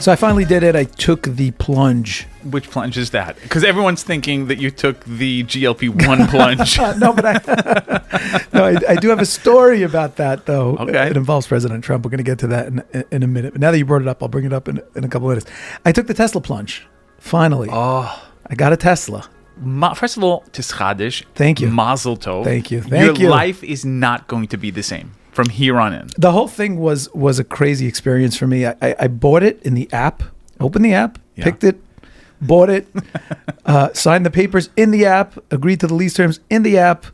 So I finally did it. I took the plunge. Which plunge is that? Because everyone's thinking that you took the GLP-1 plunge. No, but I do have a story about that, though. Okay. It involves President Trump. We're going to get to that in a minute. But now that you brought it up, I'll bring it up in a couple of minutes. I took the Tesla plunge. Finally. Oh. I got a Tesla. First of all, Tischadish. Thank you. Mazel tov. Thank you. Your life is not going to be the same from here on in. The whole thing was a crazy experience for me. I bought it in the app, opened the app, picked it, bought it, signed the papers in the app, agreed to the lease terms in the app.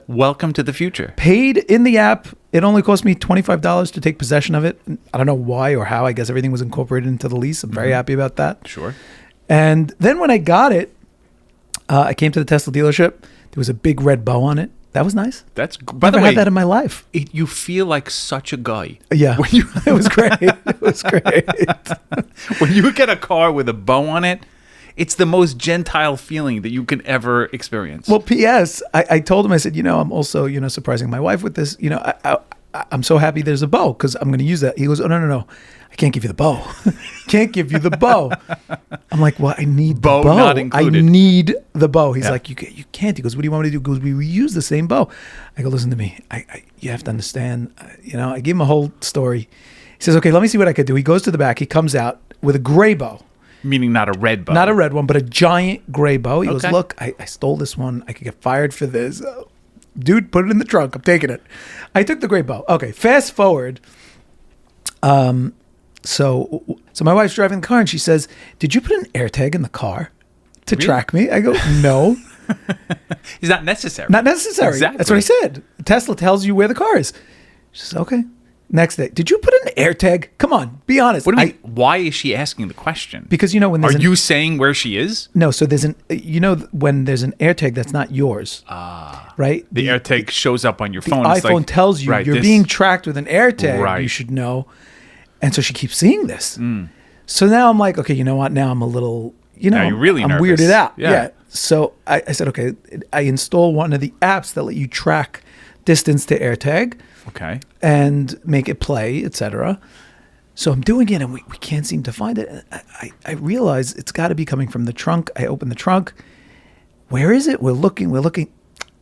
Welcome to the future. Paid in the app. It only cost me $25 to take possession of it. I don't know why or how. I guess everything was incorporated into the lease. I'm very happy about that. Sure. And then when I got it, I came to the Tesla dealership. There was a big red bow on it. That was nice. That's by Never the way, had that in my life. you feel like such a guy. Yeah, it was great. It was great. When you get a car with a bow on it, it's the most gentile feeling that you can ever experience. Well, P.S. I told him, I said, I'm also, surprising my wife with this. I'm so happy there's a bow because I'm going to use that. He goes, oh, no. I can't give you the bow. Can't give you the bow. I'm like, well, I need the bow. Not included. I need the bow. He's like, you can't. He goes, what do you want me to do? He goes, we reuse the same bow. I go, listen to me. You have to understand. I gave him a whole story. He says, okay, let me see what I could do. He goes to the back. He comes out with a gray bow. Meaning not a red bow. Not a red one, but a giant gray bow. He goes, Okay. look, I stole this one. I could get fired for this. Dude, put it in the trunk. I'm taking it. I took the gray bow. Okay, fast forward. So my wife's driving the car and she says, did you put an AirTag in the car to track me? I go, no. It's not necessary. Not necessary. Exactly. That's what I said. Tesla tells you where the car is. She says, okay. Next day, did you put an AirTag? Come on, be honest. What do you mean? Why is she asking the question? Because when there's you saying where she is? No, so there's when there's an AirTag that's not yours. Right? The AirTag shows up on your The phone. It's iPhone like, tells you you're being tracked with an AirTag. Right. You should know. And so she keeps seeing this. So now I'm like, okay, you know what? Now I'm a little, Now you're really I'm nervous. weirded out. Yeah. So I said, okay, I install one of the apps that let you track distance to AirTag. Okay. And make it play, etc. So I'm doing it, and we can't seem to find it. And I realize it's got to be coming from the trunk. I open the trunk. Where is it? We're looking.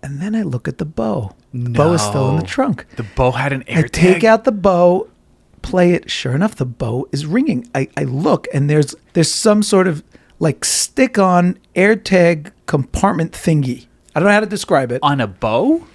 And then I look at the bow. The bow is still in the trunk. The bow had an AirTag. I take out the bow, play it. Sure enough, the bow is ringing. I look, and there's some sort of like stick-on AirTag compartment thingy. I don't know how to describe it. On a bow?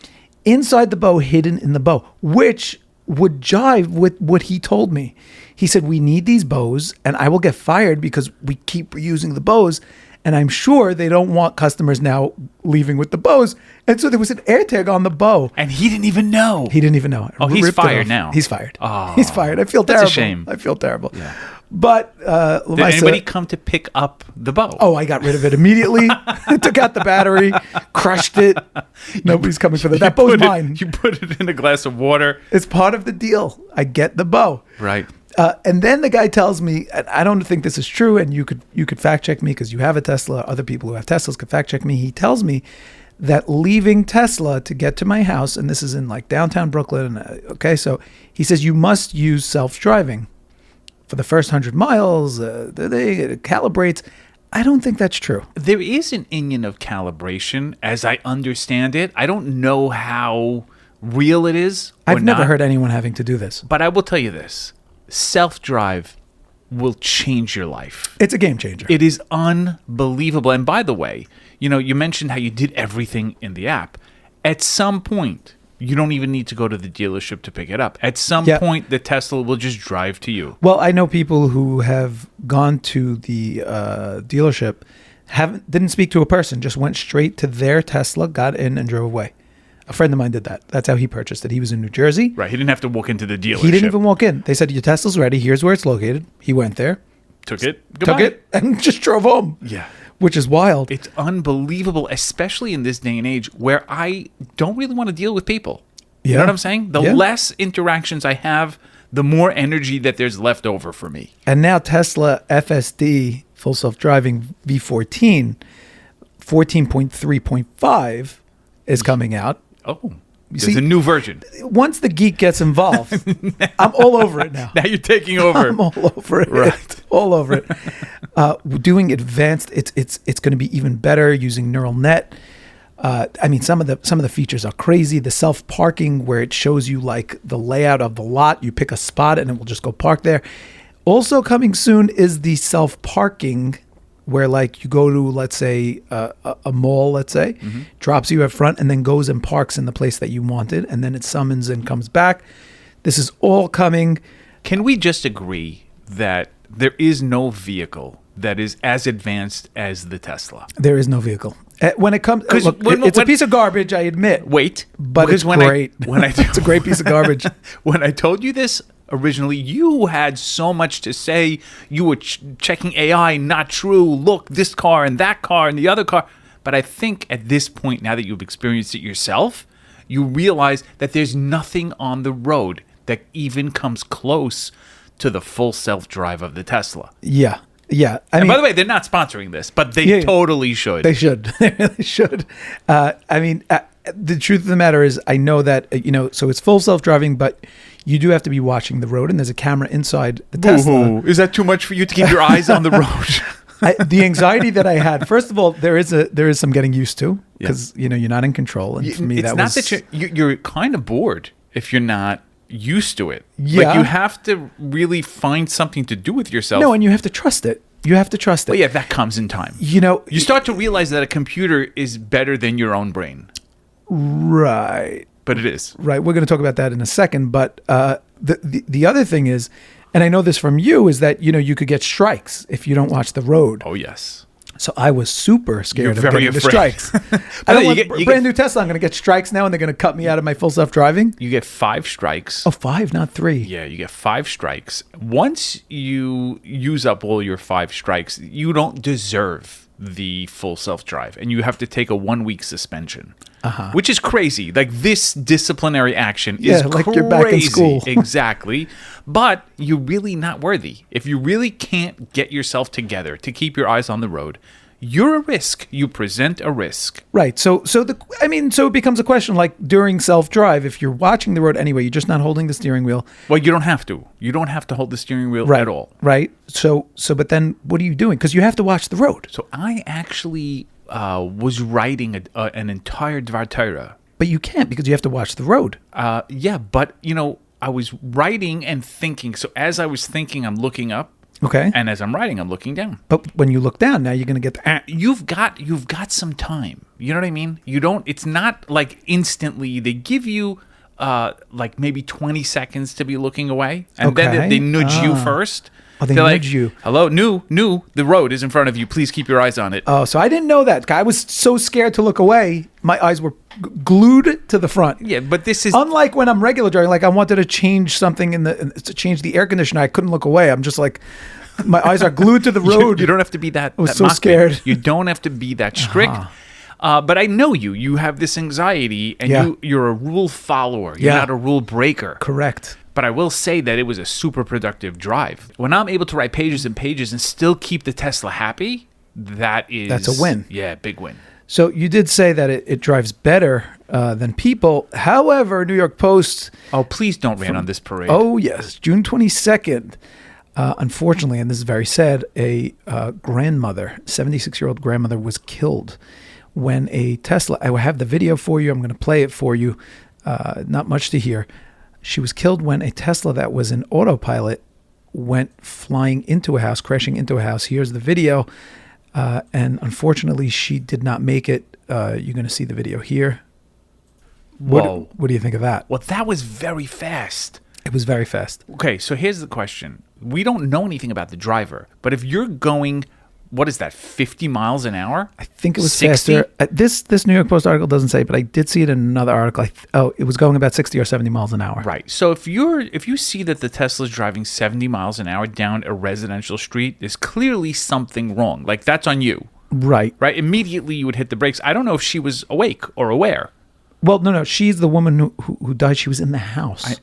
Inside the bow, hidden in the bow, which would jive with what he told me. He said, we need these bows, and I will get fired because we keep reusing the bows, and I'm sure they don't want customers now leaving with the bows. And so there was an AirTag on the bow. And he didn't even know. He didn't even know. Oh, he's Ripped it fired off. now. He's fired. Oh, he's fired. I feel terrible. That's a shame. I feel terrible. Yeah. But Did anybody come to pick up the bow? Oh, I got rid of it immediately. Took out the battery, crushed it. Nobody's coming for that. That bow's mine. You put it in a glass of water. It's part of the deal. I get the bow. Right. And then the guy tells me, and I don't think this is true, and you could fact check me because you have a Tesla. Other people who have Teslas could fact check me. He tells me that leaving Tesla to get to my house, and this is in like downtown Brooklyn. Okay, so he says you must use self-driving for the first 100 miles. It calibrates. I don't think that's true. There is an inyan of calibration, as I understand it. I don't know how real it is. I've never heard anyone having to do this. But I will tell you this. Self-drive will change your life. It's a game changer. It is unbelievable. And by the way, you mentioned how you did everything in the app. At some point, you don't even need to go to the dealership to pick it up. At some point, the Tesla will just drive to you. Well, I know people who have gone to the dealership, didn't speak to a person, just went straight to their Tesla, got in, and drove away. A friend of mine did that. That's how he purchased it. He was in New Jersey. Right. He didn't have to walk into the dealership. He didn't even walk in. They said, your Tesla's ready. Here's where it's located. He went there. Took it, and just drove home. Yeah. Which is wild. It's unbelievable, especially in this day and age where I don't really want to deal with people. You know what I'm saying? The less interactions I have, the more energy that there's left over for me. And now Tesla FSD, full self-driving V14, 14.3.5 is coming out. Oh. There's a new version. Once the geek gets involved, I'm all over it now. Now you're taking over. I'm all over it. Right. All over it. Doing advanced, it's going to be even better using neural net. I mean, some of the features are crazy. The self-parking, where it shows you like the layout of the lot. You pick a spot and it will just go park there. Also coming soon is the self-parking, where like you go to, let's say, a mall, let's say, drops you up front and then goes and parks in the place that you wanted, and then it summons and comes back. This is all coming. Can we just agree that there is no vehicle that is as advanced as the Tesla? There is no vehicle. When it comes, look, it's a piece of garbage, I admit. Wait, but it's great. It's a great piece of garbage. When I told you this originally, you had so much to say. You were checking AI, not true. Look, this car and that car and the other car. But I think at this point, now that you've experienced it yourself, you realize that there's nothing on the road that even comes close to the full self-drive of the Tesla. Yeah. Yeah. And by the way, they're not sponsoring this, but they totally should. They should. They really should. The truth of the matter is, I know that, so it's full self-driving, but you do have to be watching the road, and there's a camera inside the Tesla. Is that too much for you to keep your eyes on the road? The anxiety that I had, first of all, there is some getting used to, because, you're not in control. And for me, you're kind of bored if you're not used to it. Yeah. Like, you have to really find something to do with yourself. No, and you have to trust it. You have to trust it. But yeah, that comes in time. You start to realize that a computer is better than your own brain. Right. But it is. Right. We're going to talk about that in a second. But the other thing is, and I know this from you, is that, you could get strikes if you don't watch the road. Oh, yes. So I was super scared of getting the strikes. I don't want brand new Tesla. I'm going to get strikes now, and they're going to cut me out of my full self-driving. You get 5 strikes. Oh, 5, not 3. Yeah, you get 5 strikes. Once you use up all your 5 strikes, you don't deserve the full self-drive, and you have to take a 1-week suspension, which is crazy. Like, this disciplinary action is like crazy. You're back in school. Exactly. But you're really not worthy. If you really can't get yourself together to keep your eyes on the road, you're a risk. You present a risk. Right. So it becomes a question, like during self-drive, if you're watching the road anyway, you're just not holding the steering wheel. Well, you don't have to. You don't have to hold the steering wheel at all. Right. So, but then what are you doing? Because you have to watch the road. So I actually was writing an entire Dvar Torah. But you can't, because you have to watch the road. Yeah, but, I was writing and thinking. So as I was thinking, I'm looking up. Okay. And as I'm writing, I'm looking down. But when you look down, now you're going to get you've got some time. You know what I mean? It's not like instantly. They give you like maybe 20 seconds to be looking away, and then they nudge you first. Oh, they nudge you. Hello, new. The road is in front of you. Please keep your eyes on it. Oh, so I didn't know that. I was so scared to look away. My eyes were glued to the front. Yeah, but this is unlike when I'm regular driving. Like I wanted to change something to change the air conditioner. I couldn't look away. I'm just like, my eyes are glued to the road. You don't have to be that. I was so scared. You don't have to be that strict. But I know you. You have this anxiety, and you're a rule follower. You're not a rule breaker. Correct. But I will say that it was a super productive drive. When I'm able to write pages and pages and still keep the Tesla happy, that's a win. Yeah, big win. So you did say that it drives better than people. However, New York Post... Oh, please don't rain on this parade. Oh, yes. June 22nd. Unfortunately, and this is very sad, a grandmother, 76-year-old grandmother, was killed when a Tesla... I will have the video for you. I'm going to play it for you. Not much to hear. She was killed when a Tesla that was in autopilot went flying into a house, crashing into a house. Here's the video. And unfortunately, she did not make it. You're going to see the video here. Whoa. What do you think of that? Well, that was very fast. It was very fast. Okay, so here's the question. We don't know anything about the driver, but if you're going... What is that, 50 miles an hour? I think it was 60? faster. This New York Post article doesn't say, but I did see it in another article. It was going about 60 or 70 miles an hour. Right. So if you see that the Tesla's driving 70 miles an hour down a residential street, there's clearly something wrong. Like, that's on you. Right. Right? Immediately you would hit the brakes. I don't know if she was awake or aware. Well, no. She's the woman who died. She was in the house.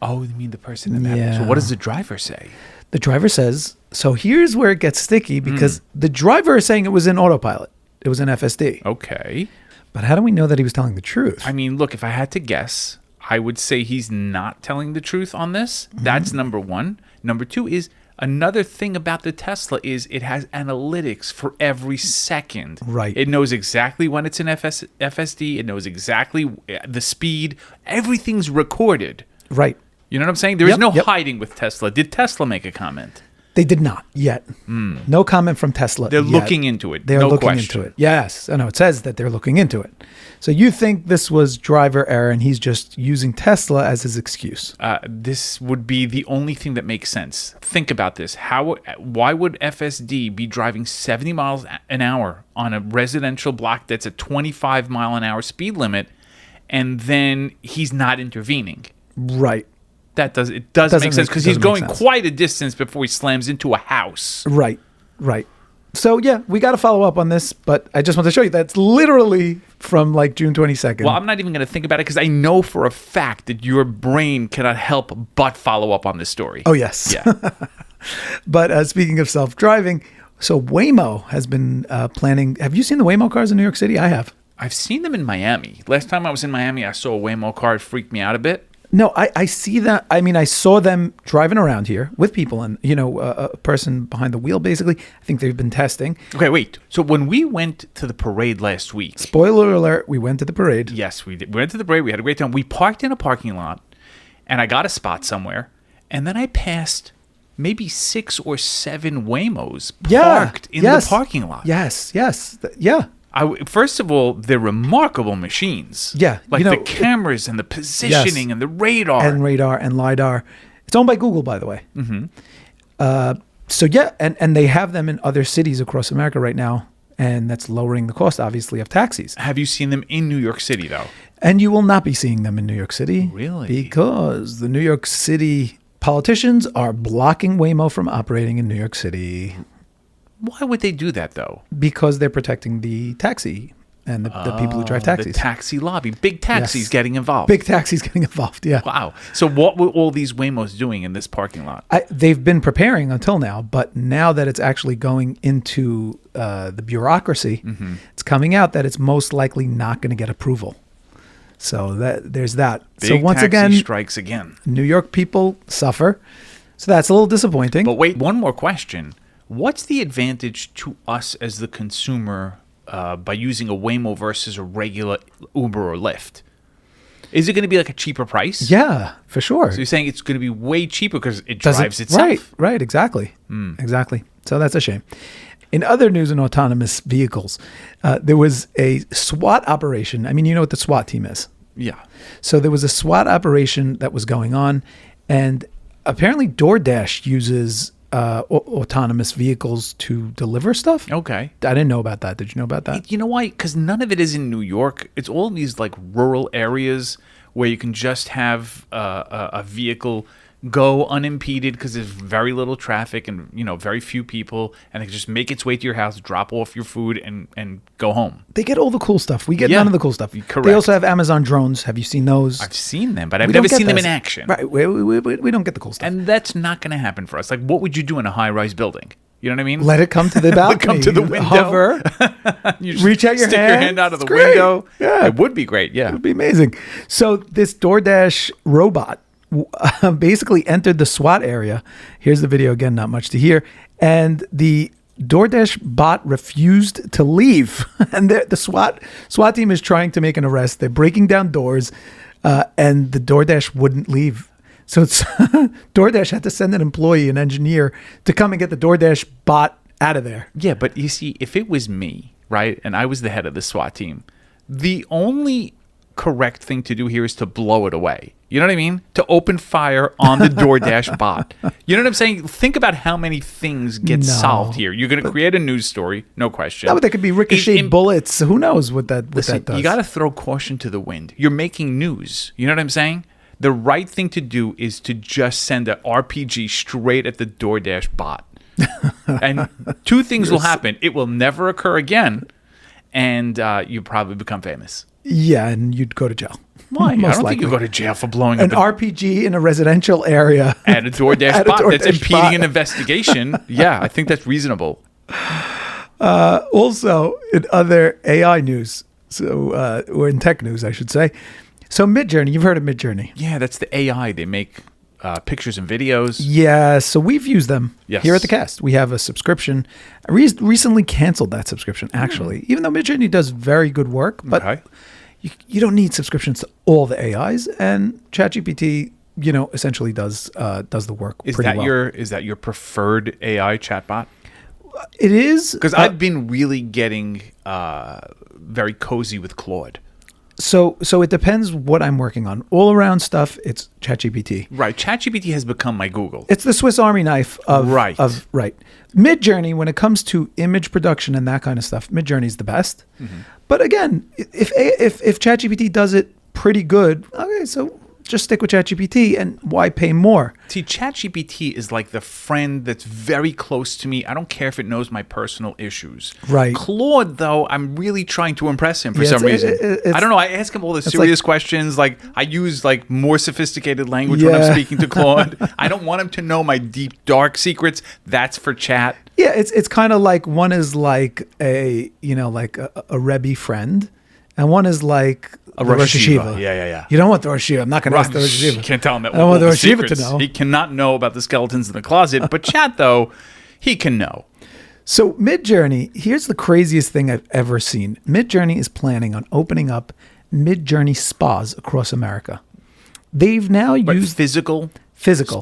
You mean the person in the house? So what does the driver say? The driver says, so here's where it gets sticky, because the driver is saying it was in autopilot. It was in FSD. Okay. But how do we know that he was telling the truth? I mean, look, if I had to guess, I would say he's not telling the truth on this. That's number one. Number two is another thing about the Tesla is it has analytics for every second. Right. It knows exactly when it's in FSD. It knows exactly the speed. Everything's recorded. Right. You know what I'm saying? There is no hiding with Tesla. Did Tesla make a comment? They did not yet. No comment from Tesla. They're yet. looking into it. They're no looking question. into it. Yes. I know. It says that they're looking into it. So you think this was driver error and he's just using Tesla as his excuse? This would be the only thing that makes sense. Think about this. Why would FSD be driving 70 miles an hour on a residential block that's a 25 mile an hour speed limit, and then he's not intervening? Right. It doesn't make sense because he's going quite a distance before he slams into a house. Right. So, yeah, we got to follow up on this, but I just want to show you that's literally from like June 22nd. Well, I'm not even going to think about it because I know for a fact that your brain cannot help but follow up on this story. Oh, yes. Yeah. But speaking of self-driving, so Waymo has been planning. Have you seen the Waymo cars in New York City? I have. I've seen them in Miami. Last time I was in Miami, I saw a Waymo car. It freaked me out a bit. No, I see that. I mean, I saw them driving around here with people and, a person behind the wheel, basically. I think they've been testing. Okay, wait. So when we went to the parade last week. Spoiler alert, we went to the parade. Yes, we did. We went to the parade. We had a great time. We parked in a parking lot and I got a spot somewhere. And then I passed maybe 6 or 7 Waymos parked in the parking lot. Yes. Yeah. First of all, they're remarkable machines. Yeah. Like the cameras and the positioning and the radar. And radar and LiDAR. It's owned by Google, by the way. Mm-hmm. So, yeah, and they have them in other cities across America right now, and that's lowering the cost, obviously, of taxis. Have you seen them in New York City, though? And you will not be seeing them in New York City. Really? Because the New York City politicians are blocking Waymo from operating in New York City. Why would they do that, though? Because they're protecting the taxi and the people who drive taxis. The taxi lobby. Big taxis getting involved. Big taxis getting involved, yeah. Wow. So what were all these Waymos doing in this parking lot? They've been preparing until now, but now that it's actually going into the bureaucracy, it's coming out that it's most likely not going to get approval. So there's that. Big so once taxi again, strikes again. New York people suffer. So that's a little disappointing. But wait, one more question. What's the advantage to us as the consumer by using a Waymo versus a regular Uber or Lyft? Is it going to be like a cheaper price? Yeah, for sure. So you're saying it's going to be way cheaper because it drives itself? Right, exactly. Exactly. So that's a shame. In other news in autonomous vehicles, there was a SWAT operation. I mean, you know what the SWAT team is? Yeah. So there was a SWAT operation that was going on, and apparently DoorDash uses autonomous vehicles to deliver stuff. Okay. I didn't know about that. Did you know about that? You know why? Because none of it is in New York. It's all in these like rural areas where you can just have a vehicle go unimpeded because there's very little traffic and very few people, and it can just make its way to your house, drop off your food, and go home. They get all the cool stuff. We get none of the cool stuff. Correct. They also have Amazon drones. Have you seen those? I've seen them, but I've never seen them in action. Right. We don't get the cool stuff. And that's not going to happen for us. Like, what would you do in a high-rise building? You know what I mean? Let it come to the balcony. Come to the window. Hover. You just reach out your stick hand. your hand out of the Great. window. Yeah. It would be great. Yeah. It would be amazing. So this DoorDash robot basically entered the SWAT area. Here's the video again, not much to hear. And the DoorDash bot refused to leave. And the SWAT team is trying to make an arrest. They're breaking down doors, and the DoorDash wouldn't leave. So DoorDash had to send an employee, an engineer, to come and get the DoorDash bot out of there. Yeah, but you see, if it was me, right, and I was the head of the SWAT team, the only correct thing to do here is to blow it away. You know what I mean? To open fire on the DoorDash bot. You know what I'm saying? Think about how many things get solved here. You're going to create a news story, no question. No, but there could be ricocheted bullets. Who knows what that does? You got to throw caution to the wind. You're making news. You know what I'm saying? The right thing to do is to just send an RPG straight at the DoorDash bot. And two things will happen. It will never occur again, and you probably become famous. Yeah, and you'd go to jail. Why? I don't think you go to jail for blowing up an RPG in a residential area. At a DoorDash bot that's impeding bot. an investigation. Yeah, I think that's reasonable. Also, in other AI news, So, or in tech news, I should say. So Midjourney, you've heard of Midjourney. Yeah, that's the AI. They make pictures and videos. Yeah, so we've used them Yes. here at the cast. We have a subscription. I recently canceled that subscription, actually, even though Midjourney does very good work. But Okay. you don't need subscriptions to all the AIs, and ChatGPT, essentially does the work Is pretty that well. is that your preferred AI chatbot? It is Because I've been really getting very cozy with Claude. So it depends what I'm working on. All around stuff, it's ChatGPT. Right. ChatGPT has become my Google. It's the Swiss Army knife of Right. right. Midjourney, when it comes to image production and that kind of stuff, Midjourney is the best. But again, if ChatGPT does it pretty good, okay, so just stick with ChatGPT, and why pay more? See, ChatGPT is like the friend that's very close to me. I don't care if it knows my personal issues. Right. Claude, though, I'm really trying to impress him for Yeah, some reason. it's- I don't know. I ask him all the serious questions. Like, I use like more sophisticated language when Yeah. I'm speaking to Claude. I don't want him to know my deep, dark secrets. That's for chat. Yeah, it's kind of like one is like a Rebbe friend, and one is like A the Rosh Rosh Hashiva. Yeshiva. Yeah. You don't want the Rosh Yeshiva. I'm not going to ask the Rosh You Yeshiva. can't tell him that. I don't want the all Rosh Yeshiva to secrets. know. He cannot know about the skeletons in the closet. But chat, though, he can know. So Midjourney, here's the craziest thing I've ever seen. Midjourney is planning on opening up Midjourney spas across America. They've now But used physical physical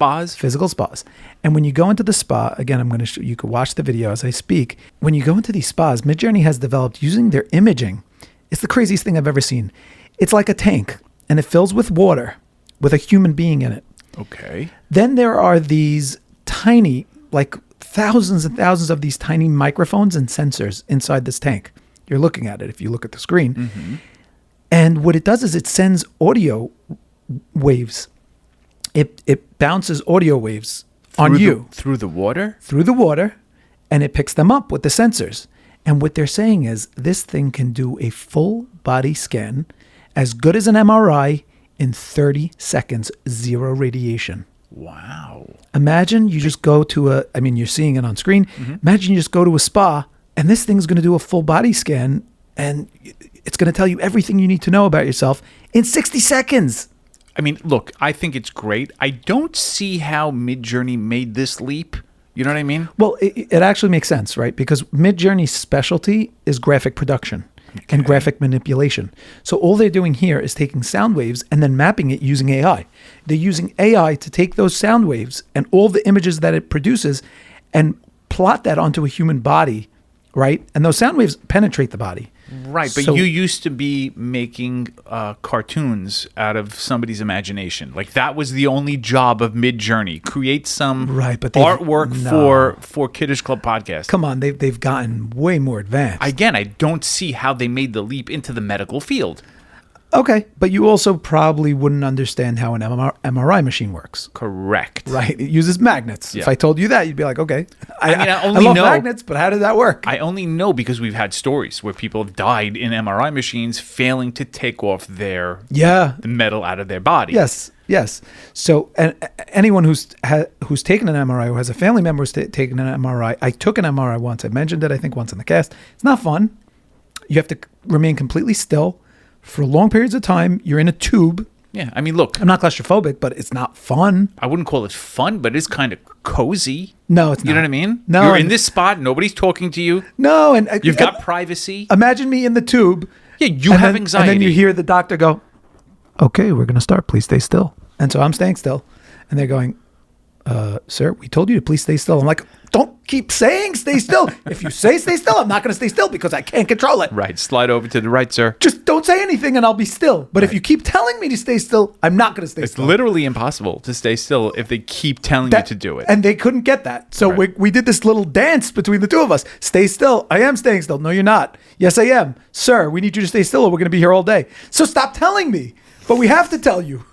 spas. And when you go into the spa, again, I'm going to show you can watch the video as I speak. When you go into these spas, Midjourney has developed using their imaging. It's the craziest thing I've ever seen. It's like a tank, and it fills with water with a human being in it. Okay. Then there are these tiny, like thousands and thousands of these tiny microphones and sensors inside this tank. You're looking at it if you look at the screen. And what it does is it sends audio waves. It bounces audio waves on you Through the water? through the water, and it picks them up with the sensors. And what they're saying is this thing can do a full body scan as good as an MRI in 30 seconds, zero radiation. Wow. Imagine you just go to you're seeing it on screen. Imagine you just go to a spa, and this thing's going to do a full body scan, and it's going to tell you everything you need to know about yourself in 60 seconds. I mean, look, I think it's great. I don't see how Midjourney made this leap. You know what I mean? Well, it actually makes sense, right? Because Midjourney's specialty is graphic production and graphic manipulation. So all they're doing here is taking sound waves and then mapping it using AI. They're using AI to take those sound waves and all the images that it produces and plot that onto a human body, right? And those sound waves penetrate the body. Right, but So- you used to be making cartoons out of somebody's imagination. Like that was the only job of Midjourney. Create some Right, but they've- artwork no. for Kiddish Club podcast. Come on, they've gotten way more advanced. Again, I don't see how they made the leap into the medical field. Okay, but you also probably wouldn't understand how an MRI machine works. Correct. Right, it uses magnets. Yeah. If I told you that, you'd be like, okay. I mean, I only love know- magnets, but how does that work? I only know because we've had stories where people have died in MRI machines failing to take off the metal out of their body. Yes. So, and anyone who's taken an MRI or has a family member who's taken an MRI, I took an MRI once. I mentioned it, I think, once in the cast. It's not fun. You have to remain completely still for long periods of time. You're in a tube. Yeah, I mean, look, I'm not claustrophobic, but it's not fun. I wouldn't call it fun, but it's kind of cozy. No, it's not. You know what I mean? No, You're and- in this spot, nobody's talking to you. No, and You've got privacy. Imagine me in the tube. Yeah, you and have then, anxiety. And then you hear the doctor go, "Okay, we're going to start. Please stay still." And so I'm staying still, and they're going, "Sir, we told you to please stay still." I'm like, "Don't keep saying stay still. If you say stay still, I'm not going to stay still because I can't control it. Right, slide over to the right, sir. Just don't say anything and I'll be still. But if you keep telling me to stay still, I'm not going to stay It's still." literally impossible to stay still if they keep telling you to do it. And they couldn't get that. So Right. we did this little dance between the two of us. Stay still. I am staying still. No, you're not. Yes, I am. Sir, we need you to stay still or we're going to be here all day. So stop telling me. But we have to tell you.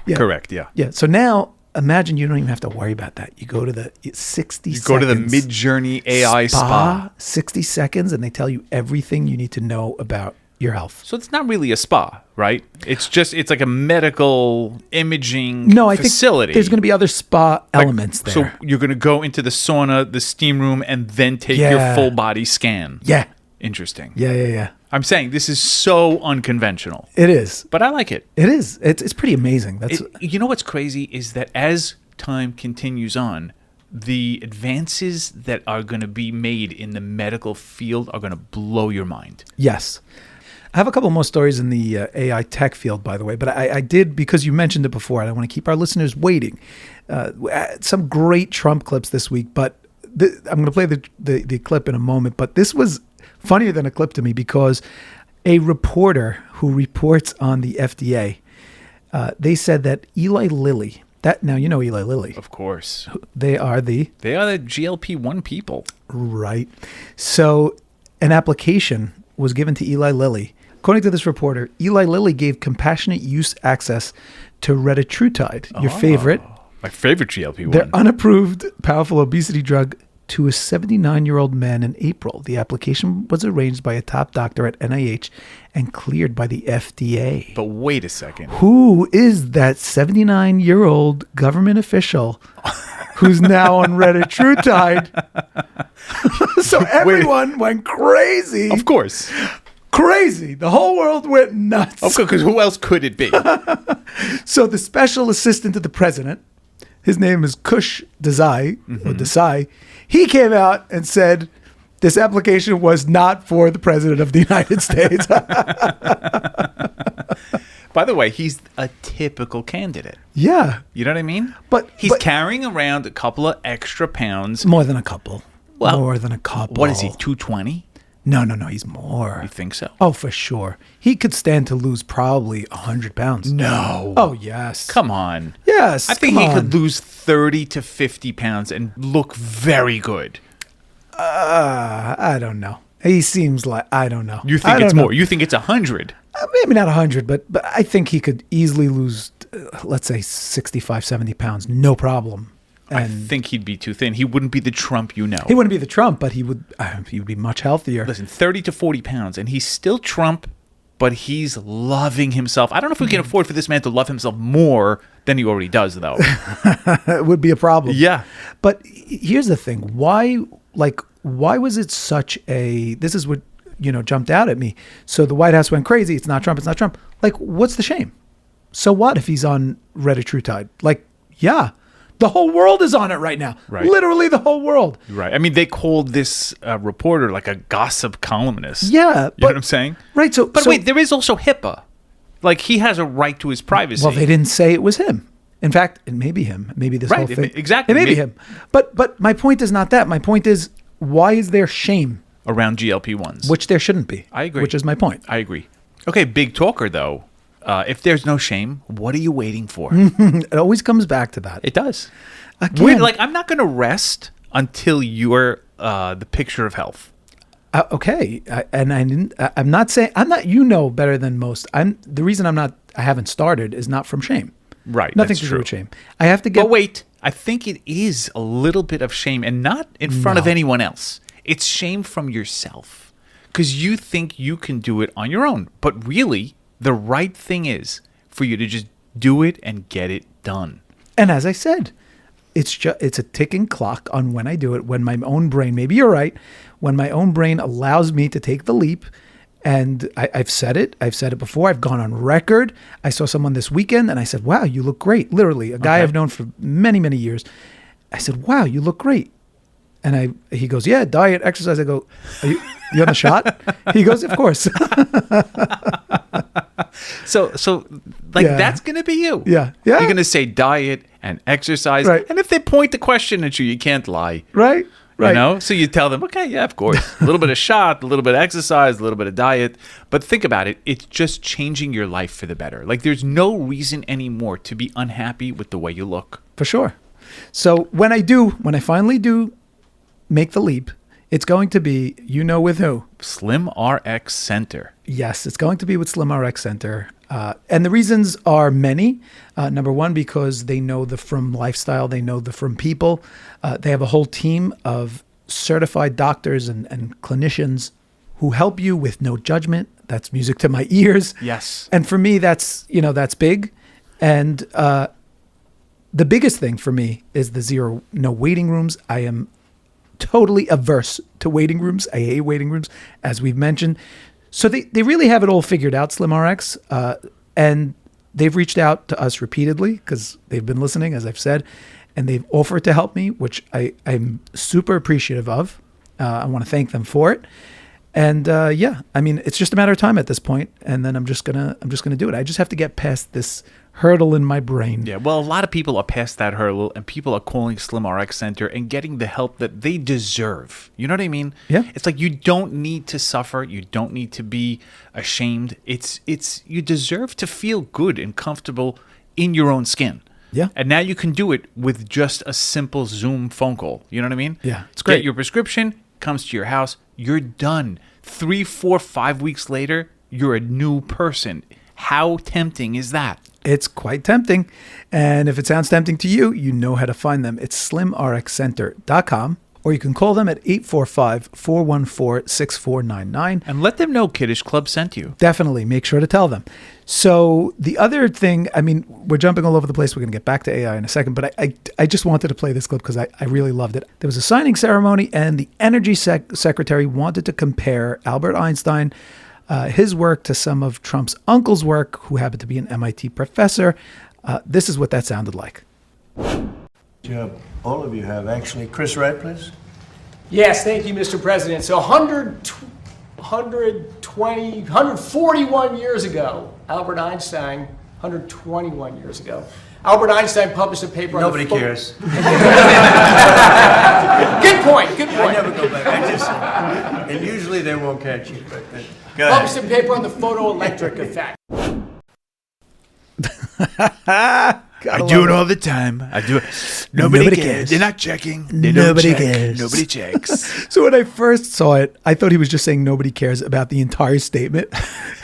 Yeah. Correct, yeah. Yeah. So now imagine you don't even have to worry about that. You go to the 60 seconds. Go to the Midjourney AI spa. 60 seconds, and they tell you everything you need to know about your health. So it's not really a spa, right? It's like a medical imaging No, I facility. think there's going to be other spa Like, elements there. So you're going to go into the sauna, the steam room, and then take your Yeah. full body scan. Yeah. Interesting. Yeah. I'm saying this is so unconventional. It is. But I like it. It is. It's pretty amazing. You know what's crazy is that as time continues on, the advances that are going to be made in the medical field are going to blow your mind. Yes. I have a couple more stories in the AI tech field, by the way, but I did, because you mentioned it before, and I want to keep our listeners waiting. Some great Trump clips this week, but I'm going to play the clip in a moment, but this was funnier than a clip to me because a reporter who reports on the FDA, they said that Eli Lilly, now you know Eli Lilly. Of course. They are the GLP-1 people. Right. So an application was given to Eli Lilly. According to this reporter, Eli Lilly gave compassionate use access to retatrutide, your favorite. My favorite GLP-1. Their unapproved, powerful obesity drug to a 79-year-old man in April. The application was arranged by a top doctor at NIH and cleared by the FDA. But wait a second. Who is that 79-year-old government official who's now on retatrutide? So everyone went crazy. Of course. Crazy. The whole world went nuts. Of course, because who else could it be? So the special assistant to the president, his name is Kush Desai, or Desai, he came out and said this application was not for the president of the United States. By the way, he's a typical candidate. Yeah. You know what I mean? But he's carrying around a couple of extra pounds. More than a couple. Well, more than a couple. What is he, 220? No, he's more. You think so? Oh, for sure. He could stand to lose probably 100 pounds. No. Oh, yes. Come on. Yes. I think he could lose 30 to 50 pounds and look very good. I don't know. He seems like, I don't know. You think it's more? You think it's 100? Maybe not 100, but I think he could easily lose, let's say, 65, 70 pounds. No problem. And I think he'd be too thin. He wouldn't be the Trump you know. He wouldn't be the Trump, but he would be much healthier. Listen, 30 to 40 pounds, and he's still Trump, but he's loving himself. I don't know if we can afford for this man to love himself more than he already does, though. It would be a problem. Yeah. But here's the thing. Why was it such a... This is what, jumped out at me. So the White House went crazy. It's not Trump. It's not Trump. Like, what's the shame? So what if he's on retatrutide? Like, yeah. The whole world is on it right now. Right. Literally the whole world. Right. I mean, they called this reporter like a gossip columnist. Yeah. You know what I'm saying? Right. But wait, there is also HIPAA. Like, he has a right to his privacy. Well, they didn't say it was him. In fact, it may be him. Maybe this whole thing. Exactly. It may be him. But my point is not that. My point is, why is there shame? Around GLP-1s. Which there shouldn't be. I agree. Which is my point. I agree. Okay, big talker, though. If there's no shame, what are you waiting for? It always comes back to that. It does. Again, I'm not going to rest until you're the picture of health. Okay, I'm not saying you know better than most. The reason I haven't started is not from shame. Right. Nothing to do with shame. I have to get. But wait, I think it is a little bit of shame, and not in front of anyone else. It's shame from yourself because you think you can do it on your own, but really, the right thing is for you to just do it and get it done. And as I said, it's a ticking clock on when I do it, when my own brain, maybe you're right, when my own brain allows me to take the leap. And I've said it before. I've gone on record. I saw someone this weekend and I said, wow, you look great. Literally, a guy I've known for many, many years. I said, wow, you look great. And he goes, yeah, diet, exercise. I go, you on the shot? He goes, of course. So that's going to be you. Yeah. You're going to say diet and exercise. Right. And if they point the question at you, you can't lie. Right. You know? So you tell them, okay, yeah, of course. A little bit of shot, a little bit of exercise, a little bit of diet. But think about it. It's just changing your life for the better. Like, there's no reason anymore to be unhappy with the way you look. For sure. So when I finally do make the leap, it's going to be, with who? Slim RX Center. Yes, it's going to be with Slim RX Center. And the reasons are many. Number one, because they know the From lifestyle. They know the From people. They have a whole team of certified doctors and clinicians who help you with no judgment. That's music to my ears. Yes. And for me, that's big. And the biggest thing for me is no waiting rooms. I am totally averse to waiting rooms. I hate waiting rooms, as we've mentioned. So they really have it all figured out, SlimRx, and they've reached out to us repeatedly because they've been listening, as I've said, and they've offered to help me, which I'm super appreciative of. I want to thank them for it. And I mean, it's just a matter of time at this point, and then I'm just gonna do it. I just have to get past this hurdle in my brain. Yeah, well, a lot of people are past that hurdle, and people are calling SlimRx Center and getting the help that they deserve. You know what I mean? Yeah. It's like you don't need to suffer. You don't need to be ashamed. It's you deserve to feel good and comfortable in your own skin. Yeah. And now you can do it with just a simple Zoom phone call. You know what I mean? Yeah, it's great. Get your prescription, comes to your house, you're done. 3, 4, 5 weeks later, you're a new person. How tempting is that? It's quite tempting. And if it sounds tempting to you, you know how to find them. It's slimrxcenter.com, or you can call them at 845-414-6499. And let them know Kiddish Club sent you. Definitely. Make sure to tell them. So the other thing, I mean, we're jumping all over the place. We're going to get back to AI in a second, but I just wanted to play this clip because I really loved it. There was a signing ceremony, and the energy secretary wanted to compare Albert Einstein, his work, to some of Trump's uncle's work, who happened to be an MIT professor. This is what that sounded like. All of you have. Actually, Chris Wright, please. Yes, thank you, Mr. President. So 141 years ago, Albert Einstein, 121 years ago, Albert Einstein published a paper Nobody on the cares. Good point. I never go back. I just, and usually they won't catch you. But go Published ahead. a paper on the photoelectric effect. I do it all the time. I do it. Nobody cares. They're not checking. They Nobody don't check. cares. Nobody checks. So when I first saw it, I thought he was just saying nobody cares about the entire statement.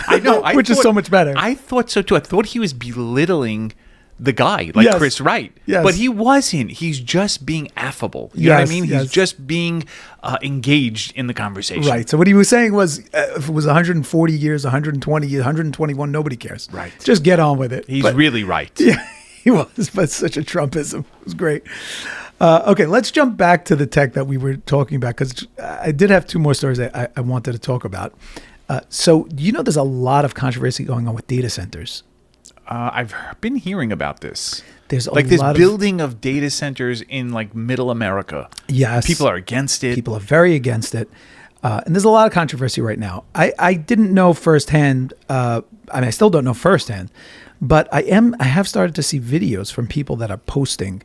I know. Which is so much better. I thought so too. I thought he was belittling the guy, like Yes. Chris Wright. Yes. But he wasn't. He's just being affable. You know what I Yes, mean? yes. He's just being engaged in the conversation. Right. So what he was saying was, if it was 140 years, 120 years, 121, nobody cares. Right. Just get on with it. He's But- really right. Yeah, he was, but such a Trumpism. It was great. Okay, let's jump back to the tech that we were talking about, because I did have two more stories I wanted to talk about. So you know there's a lot of controversy going on with data centers. I've been hearing about this. There's a like this lot building of data centers in like middle America. Yes. People are against it. People are very against it. And there's a lot of controversy right now. I didn't know firsthand. I mean, I still don't know firsthand, but I have started to see videos from people that are posting.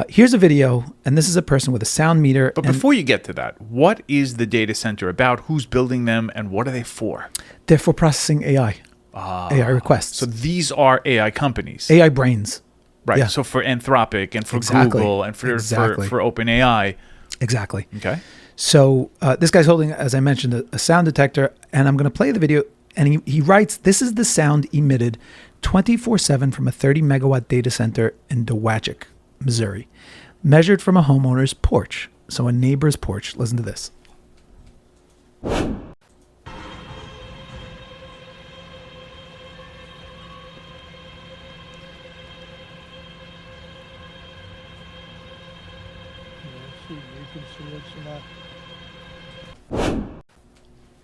Here's a video, and this is a person with a sound meter. But before you get to that, what is the data center about? Who's building them, and what are they for? They're for processing AI. AI requests. So these are AI companies. AI brains. Right. Yeah. So for Anthropic and for Exactly. Google and for Exactly. OpenAI. Exactly. Okay. So this guy's holding, as I mentioned, a sound detector, and I'm going to play the video. And he writes, this is the sound emitted 24/7 from a 30 megawatt data center in Dowagiac, Missouri, measured from a homeowner's porch. So a neighbor's porch. Listen to this.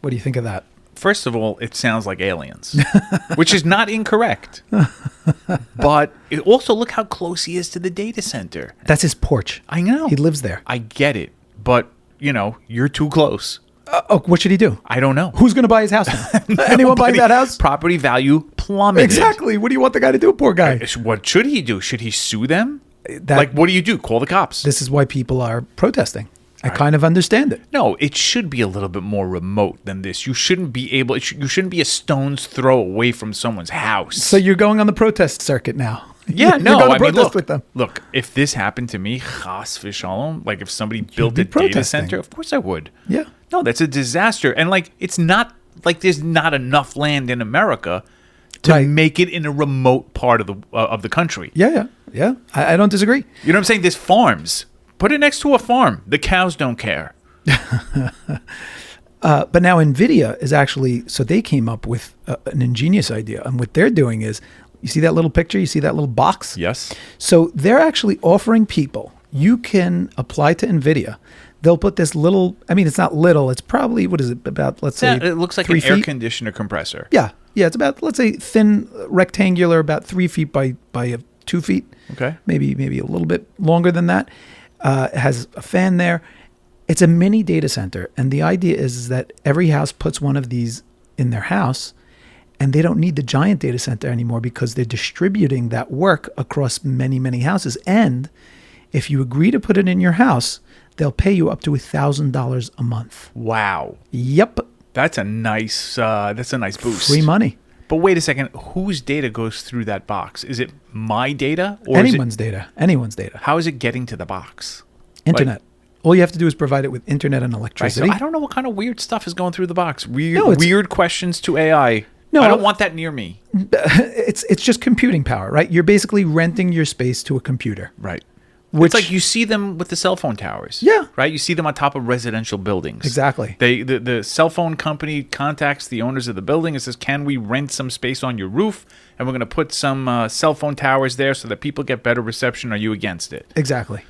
What do you think of that? First of all, it sounds like aliens, which is not incorrect. But it also, look how close he is to the data center. That's his porch. I know. He lives there. I get it. But, you know, you're too close. What should he do? I don't know. Who's going to buy his house now? Anyone buying that house? Property value plummeted. Exactly. What do you want the guy to do, poor guy? What should he do? Should he sue them? That- Like, what do you do? Call the cops? This is why people are protesting. I kind of understand it. No, it should be a little bit more remote than this. You shouldn't be able. You shouldn't be a stone's throw away from someone's house. So you're going on the protest circuit now. Yeah, You're no, going to I mean, protest with them. look. If this happened to me, chas v'shalom, like if somebody built be a data protesting. center, of course I would. Yeah. No, that's a disaster, and like it's not like there's not enough land in America to Right. make it in a remote part of the country. Yeah. I don't disagree. You know what I'm saying? There's farms. Put it next to a farm. The cows don't care. But now NVIDIA is actually, so they came up with an ingenious idea. And what they're doing is, you see that little picture? You see that little box? Yes. So they're actually offering people, you can apply to NVIDIA they'll put this little, I mean, it's not little. It's probably, what is it, about, let's say, it looks like 3 an air feet? conditioner compressor. Yeah. Yeah, it's about, let's say, thin, rectangular, about 3 feet by 2 feet. Okay. Maybe a little bit longer than that. It has a fan there. It's a mini data center. And the idea is that every house puts one of these in their house, and they don't need the giant data center anymore because they're distributing that work across many, many houses. And if you agree to put it in your house, they'll pay you up to $1,000 a month. Wow. Yep. That's a nice boost. Free money. But wait a second. Whose data goes through that box? Is it my data? Or Anyone's data. Anyone's data. How is it getting to the box? Internet. All you have to do is provide it with internet and Right, electricity. so I don't know what kind of weird stuff is going through the box. No, it's- Weird questions to AI. No, I don't want that near me. It's just computing power, right? You're basically renting your space to a computer. Right. Which, It's like you see them with the cell phone towers. Yeah. Right? You see them on top of residential buildings. Exactly. The cell phone company contacts the owners of the building and says, can we rent some space on your roof? And we're going to put some cell phone towers there so that people get better reception. Are you against it? Exactly.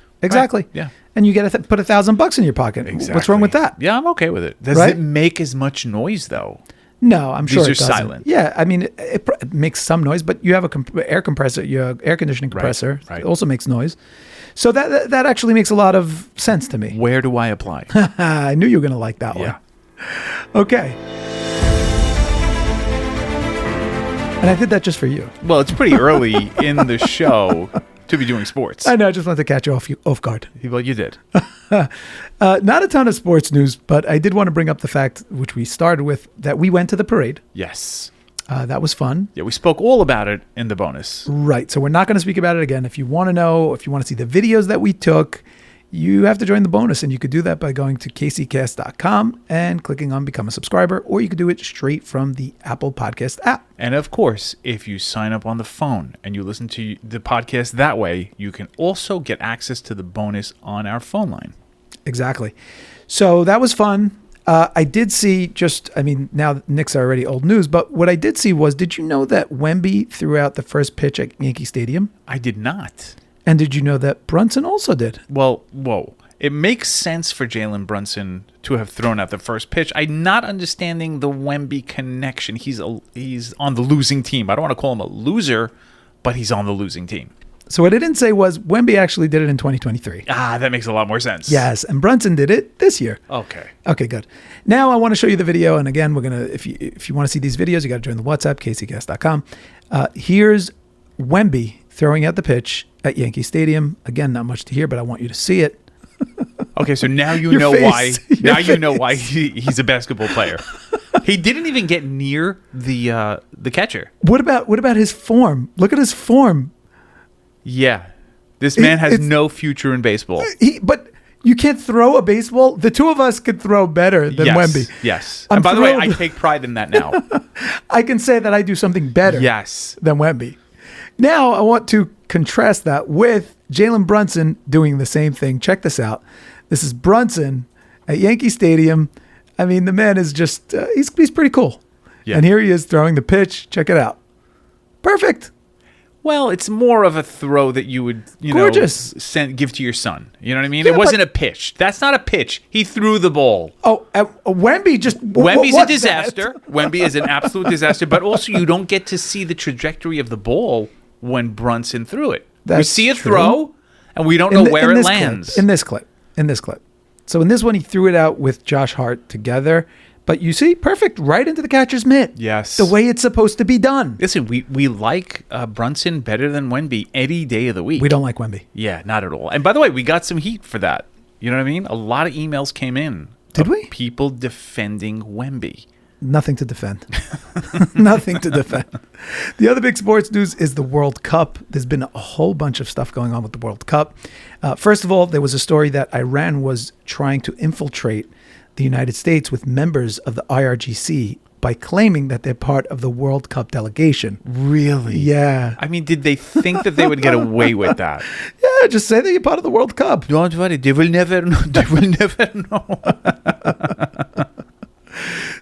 Yeah. And you get to put $1,000 in your pocket. Exactly. What's wrong with that? Yeah, I'm okay with it. Does Right? it make as much noise, though? No, I'm sure These it are doesn't. silent. Yeah, I mean, it makes some noise, but you have a air compressor, you have air conditioning compressor. right. It also makes noise. So that actually makes a lot of sense to me. Where do I apply? I knew you were going to like that Yeah. one. Okay. And I did that just for you. Well, it's pretty early in the show to be doing sports. I know, I just wanted to catch you off guard. Well, you did. Not a ton of sports news, but I did want to bring up the fact, which we started with, that we went to the parade. Yes. That was fun. Yeah, we spoke all about it in the bonus. Right. So we're not going to speak about it again. If you want to know, if you want to see the videos that we took, you have to join the bonus. And you could do that by going to kccast.com and clicking on Become a Subscriber, or you could do it straight from the Apple Podcast app. And of course, if you sign up on the phone and you listen to the podcast that way, you can also get access to the bonus on our phone line. Exactly. So that was fun. I did see now Knicks are already old news, but what I did see was, did you know that Wemby threw out the first pitch at Yankee Stadium? I did not. And did you know that Brunson also did? Well, whoa. It makes sense for Jalen Brunson to have thrown out the first pitch. I'm not understanding the Wemby connection. He's on the losing team. I don't want to call him a loser, but he's on the losing team. So what I didn't say was Wemby actually did it in 2023. Ah, that makes a lot more sense. Yes, and Brunson did it this year. Okay. Okay, good. Now I want to show you the video, and again, we're gonna if you want to see these videos, you got to join the WhatsApp kccast.com. Here's Wemby throwing out the pitch at Yankee Stadium. Again, not much to hear, but I want you to see it. Okay, so now you Your know face. why. Your Now you know face. why he's a basketball player. He didn't even get near the catcher. What about his form? Look at his form. Yeah, this man has it's- no future in baseball. But you can't throw a baseball. The two of us could throw better than Yes, Wemby. yes. I'm And by the way, I thrilled. take pride in that now. I can say that I do something better Yes. than Wemby. Now I want to contrast that with Jalen Brunson doing the same thing. Check this out. This is Brunson at Yankee Stadium. I mean, the man is just, he's pretty cool. Yeah. And here he is throwing the pitch. Check it out. Perfect. Well, it's more of a throw that you would, Gorgeous. give to your son. You know what I mean? Yeah, It wasn't but- a pitch. That's not a pitch. He threw the ball. Oh, Wemby just... Wemby's a what's disaster. that? Wemby is an absolute disaster. But also, you don't get to see the trajectory of the ball when Brunson threw it. We That's see a true. throw, and we don't know where it this lands. In this clip. So in this one, he threw it out with Josh Hart together. But you see, perfect, right into the catcher's mitt. Yes. The way it's supposed to be done. Listen, we like Brunson better than Wemby any day of the week. We don't like Wemby. Yeah, not at all. And by the way, we got some heat for that. You know what I mean? A lot of emails came in. Did of we? People defending Wemby. Nothing to defend. Nothing to defend. The other big sports news is the World Cup. There's been a whole bunch of stuff going on with the World Cup. First of all, there was a story that Iran was trying to infiltrate the United States with members of the IRGC by claiming that they're part of the World Cup delegation. Really? Yeah. I mean, did they think that they would get away with that? Yeah, just say that you're part of the World Cup. Don't worry, they will never know. They will never know.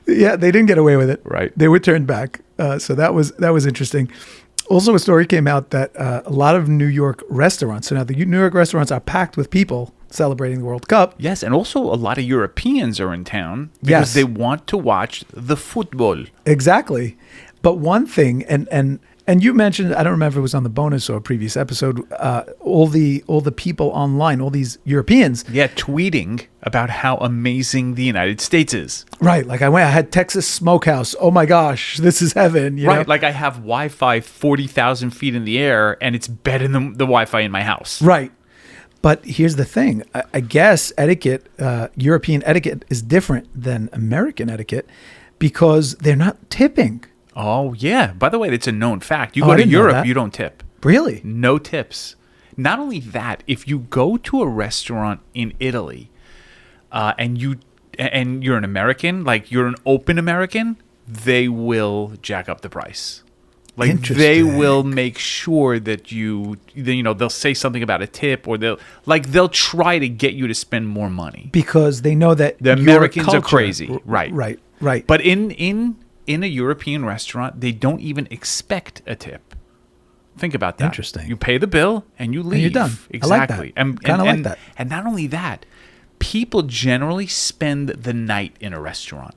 Yeah, they didn't get away with it. Right. They were turned back. So that was interesting. Also, a story came out that a lot of New York restaurants, so now the New York restaurants are packed with people celebrating the World Cup. Yes, and also a lot of Europeans are in town because they want to watch the football. Exactly. But one thing, and you mentioned, I don't remember if it was on the bonus or a previous episode, all the people online, all these Europeans. Yeah, tweeting about how amazing the United States is. Right. Like I had Texas Smokehouse. Oh my gosh, this is heaven. You know? Like I have Wi-Fi 40,000 feet in the air and it's better than the Wi-Fi in my house. Right. But here's the thing. I guess etiquette, European etiquette is different than American etiquette because they're not tipping. Oh, yeah. By the way, it's a known fact. You go to Europe, you don't tip. Really? No tips. Not only that, if you go to a restaurant in Italy and you're an American, like you're an open American, they will jack up the price. Like they will make sure that they'll say something about a tip or they'll try to get you to spend more money. Because they know that the Americans are crazy. Right. Right. But in a European restaurant, they don't even expect a tip. Think about that. Interesting. You pay the bill and you leave. And you're done. Exactly. I like that. Kind of like that. And not only that, people generally spend the night in a restaurant.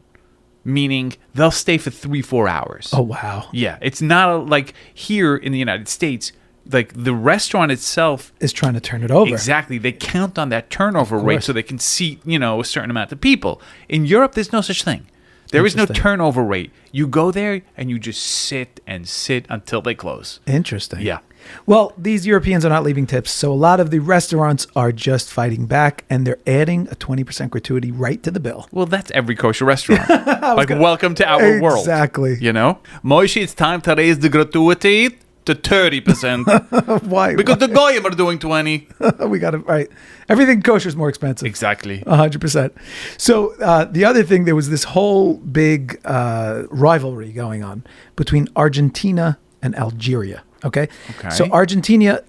Meaning they'll stay for 3-4 hours. Oh, wow. Yeah. It's not like here in the United States, like the restaurant itself is trying to turn it over. Exactly. They count on that turnover rate so they can seat, a certain amount of people. In Europe, there's no such thing. There is no turnover rate. You go there and you just sit and sit until they close. Interesting. Yeah. Well, these Europeans are not leaving tips, so a lot of the restaurants are just fighting back, and they're adding a 20% gratuity right to the bill. Well, that's every kosher restaurant. Welcome to our world. Exactly. Moshe, it's time to raise the gratuity to 30%. Why? Because the goyim are doing 20. We got it right. Everything kosher is more expensive. Exactly. 100%. So the other thing, there was this whole big rivalry going on between Argentina and Algeria. Okay. So Argentina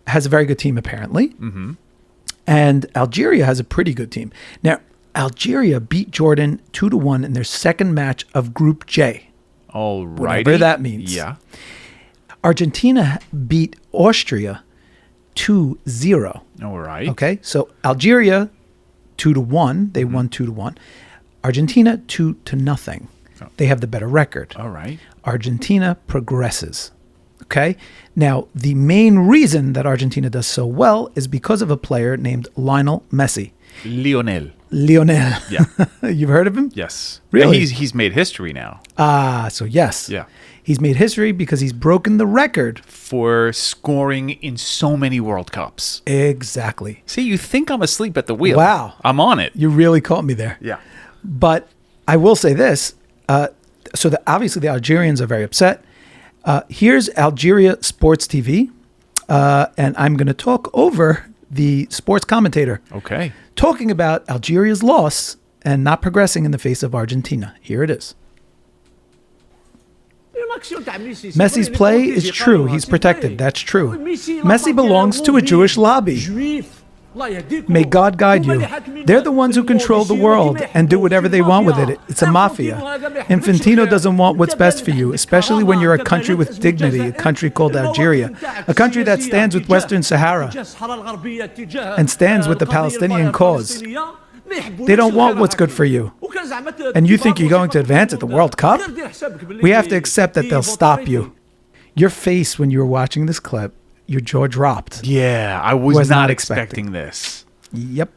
has a very good team apparently, and Algeria has a pretty good team. Now Algeria beat Jordan 2-1 in their second match of Group J. All right. Whatever that means. Yeah. Argentina beat Austria 2-0. All right. Okay. So Algeria 2-1. They won 2-1. Argentina 2-0. They have the better record. All right. Argentina progresses. Okay. Now, the main reason that Argentina does so well is because of a player named Lionel Messi. Lionel. Yeah. You've heard of him? Yes. Really? And he's made history now. So yes. Yeah. He's made history because he's broken the record for scoring in so many World Cups. Exactly. See, you think I'm asleep at the wheel. Wow. I'm on it. You really caught me there. Yeah. But I will say this. Obviously the Algerians are very upset. Here's Algeria Sports TV. And I'm going to talk over the sports commentator. Okay. Talking about Algeria's loss and not progressing in the face of Argentina. Here it is. Messi's play is true. He's protected. That's true. Messi belongs to a Jewish lobby. May God guide you. They're the ones who control the world and do whatever they want with it. It's a mafia. Infantino doesn't want what's best for you, especially when you're a country with dignity, a country called Algeria, a country that stands with Western Sahara and stands with the Palestinian cause. They don't want what's good for you. And you think you're going to advance at the World Cup? We have to accept that they'll stop you. Your face when you were watching this clip, your jaw dropped. Yeah, I was not expecting this. Yep.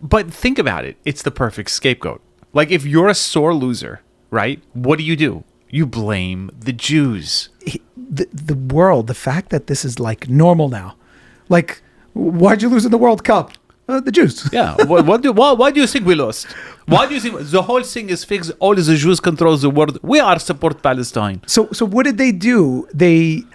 But think about it. It's the perfect scapegoat. Like if you're a sore loser, right? What do? You blame the Jews. The world, the fact that this is like normal now. Like, why'd you lose in the World Cup? The Jews. Yeah. Why do you think we lost? Why do you think the whole thing is fixed? All the Jews control the world. We are support Palestine. So what did they do?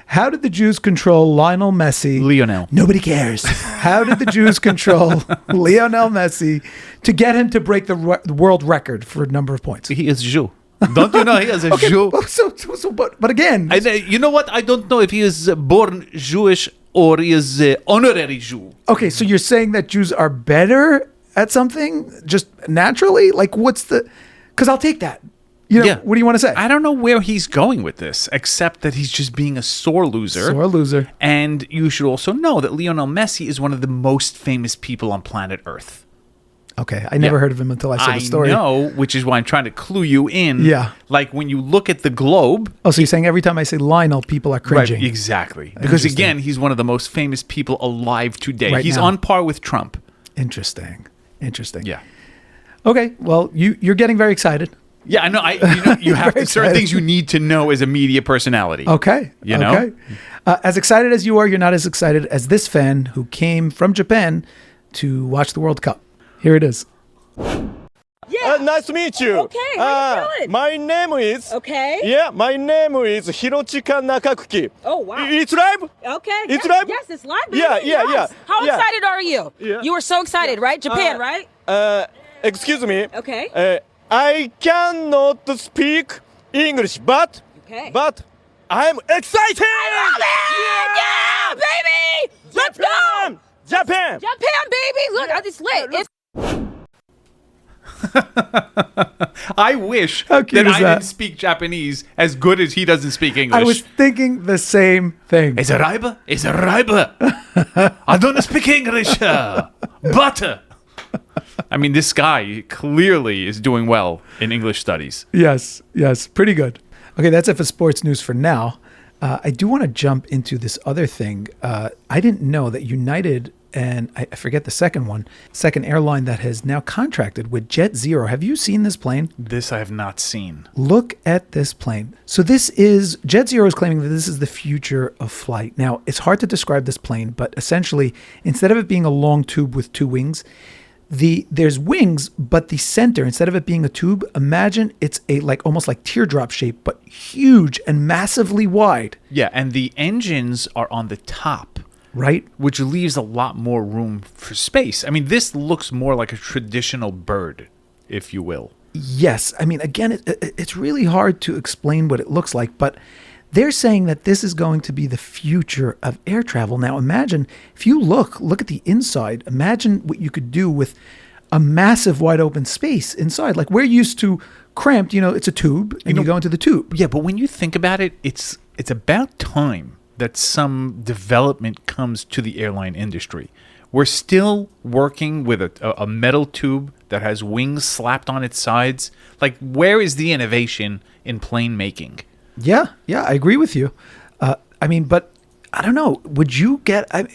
How did the Jews control Lionel Messi? Lionel. Nobody cares. How did the Jews control Lionel Messi to get him to break the world record for a number of points? He is Jew. Don't you know he is a Jew? But again, you know what? I don't know if he is born Jewish or he is honorary Jew. Okay, so you're saying that Jews are better at something just naturally? Like, because I'll take that. What do you want to say? I don't know where he's going with this, except that he's just being a sore loser. Sore loser. And you should also know that Lionel Messi is one of the most famous people on planet Earth. Okay, I never heard of him until I saw the story. I know, which is why I'm trying to clue you in. Yeah. Like when you look at the globe. Oh, so you're saying every time I say Lionel, people are cringing. Right, exactly. Because again, he's one of the most famous people alive today. Right He's now. on par with Trump. Interesting. Yeah. Okay, well, you're getting very excited. Yeah, I know. You have certain things you need to know as a media personality. Okay. You know? Okay. As excited as you are, you're not as excited as this fan who came from Japan to watch the World Cup. Here it is. Yeah. Nice to meet you. Okay, how you feeling? My name is. Okay. Yeah, my name is Hirochika Nakakuki. Oh, wow. It's live? Okay. It's yes, live? Yes, it's live. Baby. Yeah. Yes. How Yeah. excited are you? Yeah. You were so excited, right? Japan, right? Excuse me. Okay. I cannot speak English, but I'm excited. Yeah, baby. Let's go. Japan. Japan, baby. Look, it's lit. It's I wish How that cute is I that? didn't speak Japanese as good as he doesn't speak English. I was thinking the same thing. Is a riba? Is a riba? I don't speak English. But I mean, this guy clearly is doing well in English studies. Yes, pretty good. Okay, that's it for sports news for now. I do want to jump into this other thing. I didn't know that United, and I forget the second airline that has now contracted with Jet Zero. Have you seen this plane? This I have not seen. Look at this plane. So Jet Zero is claiming that this is the future of flight. Now, it's hard to describe this plane, but essentially, instead of it being a long tube with two wings, there's wings, but the center, instead of it being a tube, imagine it's almost like teardrop shape, but huge and massively wide. Yeah, and the engines are on the top. Right? Which leaves a lot more room for space. I mean, this looks more like a traditional bird, if you will. Yes. I mean, again, it's really hard to explain what it looks like, but they're saying that this is going to be the future of air travel. Now, imagine if you look at the inside, imagine what you could do with a massive wide open space inside. Like we're used to cramped, it's a tube and you go into the tube. Yeah, but when you think about it, it's about time that some development comes to the airline industry. We're still working with a metal tube that has wings slapped on its sides. Like, where is the innovation in plane making? Yeah, I agree with you. But I don't know. Would you get? I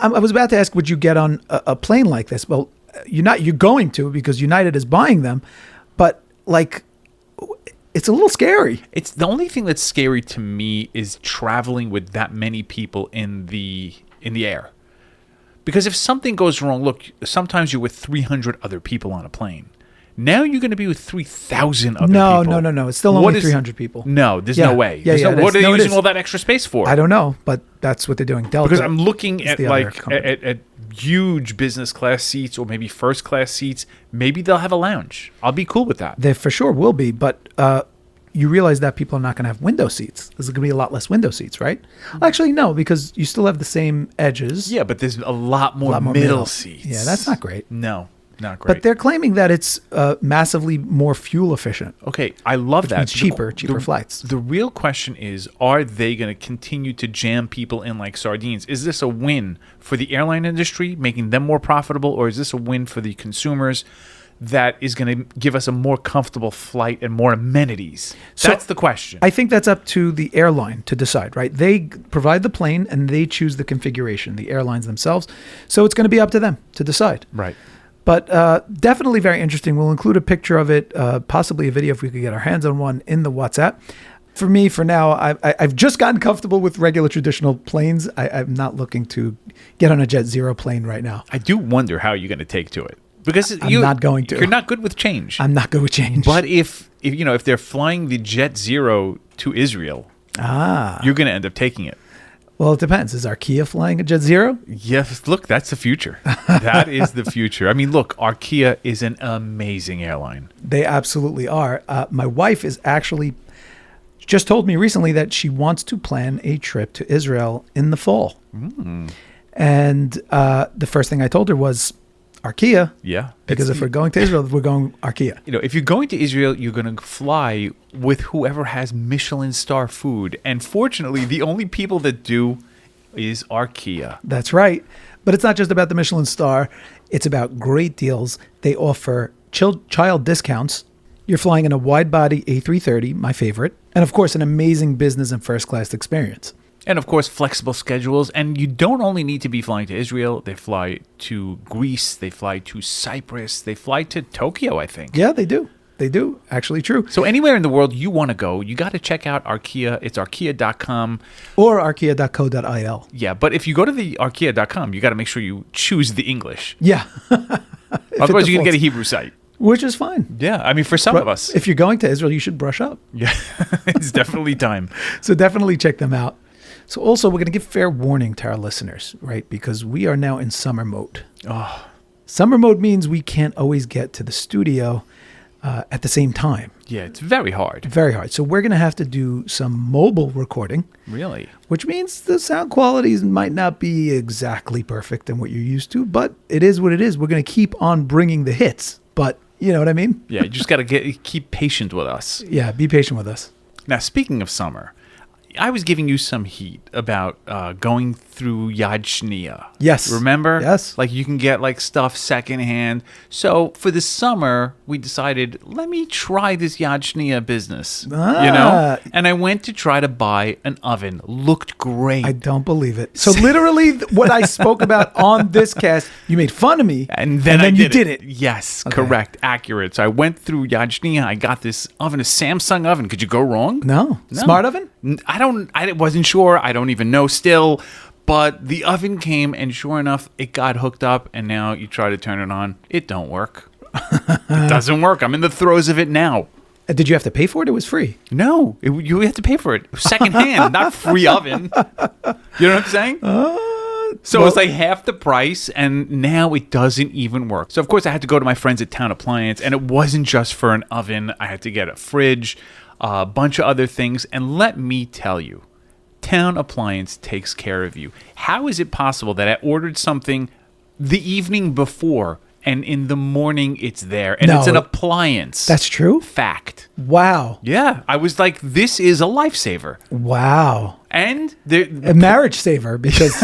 was about to ask, would you get on a plane like this? Well, you're going to because United is buying them, but it's a little scary. It's the only thing that's scary to me is traveling with that many people in the air. Because if something goes wrong, look, sometimes you're with 300 other people on a plane. Now you're going to be with 3,000 other people. No. It's still only 300 people. No, there's no way. What are they using all that extra space for? I don't know, but that's what they're doing. Delta. Because I'm looking at at huge business class seats or maybe first class seats. Maybe they'll have a lounge. I'll be cool with that. There for sure will be, but you realize that people are not going to have window seats. There's going to be a lot less window seats, right? Actually, no, because you still have the same edges. Yeah, but there's a lot more middle seats. Yeah, that's not great. No. Not great. But they're claiming that it's massively more fuel efficient. Okay, I love that. Means cheaper flights. The real question is, are they going to continue to jam people in like sardines? Is this a win for the airline industry, making them more profitable, or is this a win for the consumers that is going to give us a more comfortable flight and more amenities? That's the question. I think that's up to the airline to decide, right? They provide the plane and they choose the configuration, the airlines themselves. So it's going to be up to them to decide. Right. But definitely very interesting. We'll include a picture of it, possibly a video if we could get our hands on one in the WhatsApp. For me, for now, I've just gotten comfortable with regular traditional planes. I'm not looking to get on a Jet Zero plane right now. I do wonder how you're going to take to it. Because I'm not going to. You're not good with change. I'm not good with change. But if they're flying the Jet Zero to Israel, you're going to end up taking it. Well, it depends. Is Arkia flying a Jet Zero? Yes. Look, that's the future. That is the future. I mean, look, Arkia is an amazing airline. They absolutely are. My wife is actually just told me recently that she wants to plan a trip to Israel in the fall. And the first thing I told her was, Arkia. Yeah. Because if we're going to Israel, we're going Arkia. If you're going to Israel, you're going to fly with whoever has Michelin star food. And fortunately, the only people that do is Arkia. That's right. But it's not just about the Michelin star. It's about great deals. They offer child discounts. You're flying in a wide-body A330, my favorite. And, of course, an amazing business and first-class experience. And, of course, flexible schedules. And you don't only need to be flying to Israel. They fly to Greece. They fly to Cyprus. They fly to Tokyo, I think. Yeah, they do. They do. Actually true. So anywhere in the world you want to go, you got to check out Arkia. It's arkia.com. Or arkia.co.il. Yeah, but if you go to the arkia.com, you got to make sure you choose the English. Yeah. Otherwise, you're going to get a Hebrew site. Which is fine. Yeah, I mean, for some of us. If you're going to Israel, you should brush up. Yeah, it's definitely time. So definitely check them out. So also, we're going to give fair warning to our listeners, right? Because we are now in summer mode. Oh. Summer mode means we can't always get to the studio at the same time. Yeah, it's very hard. Very hard. So we're going to have to do some mobile recording. Really? Which means the sound qualities might not be exactly perfect than what you're used to, but it is what it is. We're going to keep on bringing the hits, but you know what I mean? Yeah, you just got to keep patient with us. Yeah, be patient with us. Now, speaking of summer, I was giving you some heat about going through Yad Shniya. Yes. Remember? Yes. Like you can get like stuff secondhand. So for the summer, we decided, let me try this Yad Shniya business. You know? And I went to try to buy an oven. Looked great. I don't believe it. So literally what I spoke about on this cast, you made fun of me. And then you did it. Yes, Okay. correct. Accurate. So I went through Yad Shniya. I got this oven, a Samsung oven. Could you go wrong? No. Smart oven? I wasn't sure. I don't even know still. But the oven came, and sure enough, it got hooked up, and now you try to turn it on. It don't work. It doesn't work. I'm in the throes of it now. Did you have to pay for it? It was free. No, you have to pay for it. Secondhand, not free oven. You know what I'm saying? So it's like half the price, and now it doesn't even work. So, of course, I had to go to my friends at Town Appliance, and it wasn't just for an oven. I had to get a fridge, a bunch of other things, and let me tell you, Town Appliance takes care of you. How is it possible that I ordered something the evening before and in the morning it's there and it's an appliance? That's true? Fact. Wow. Yeah. I was like, this is a lifesaver. Wow. And a marriage saver because,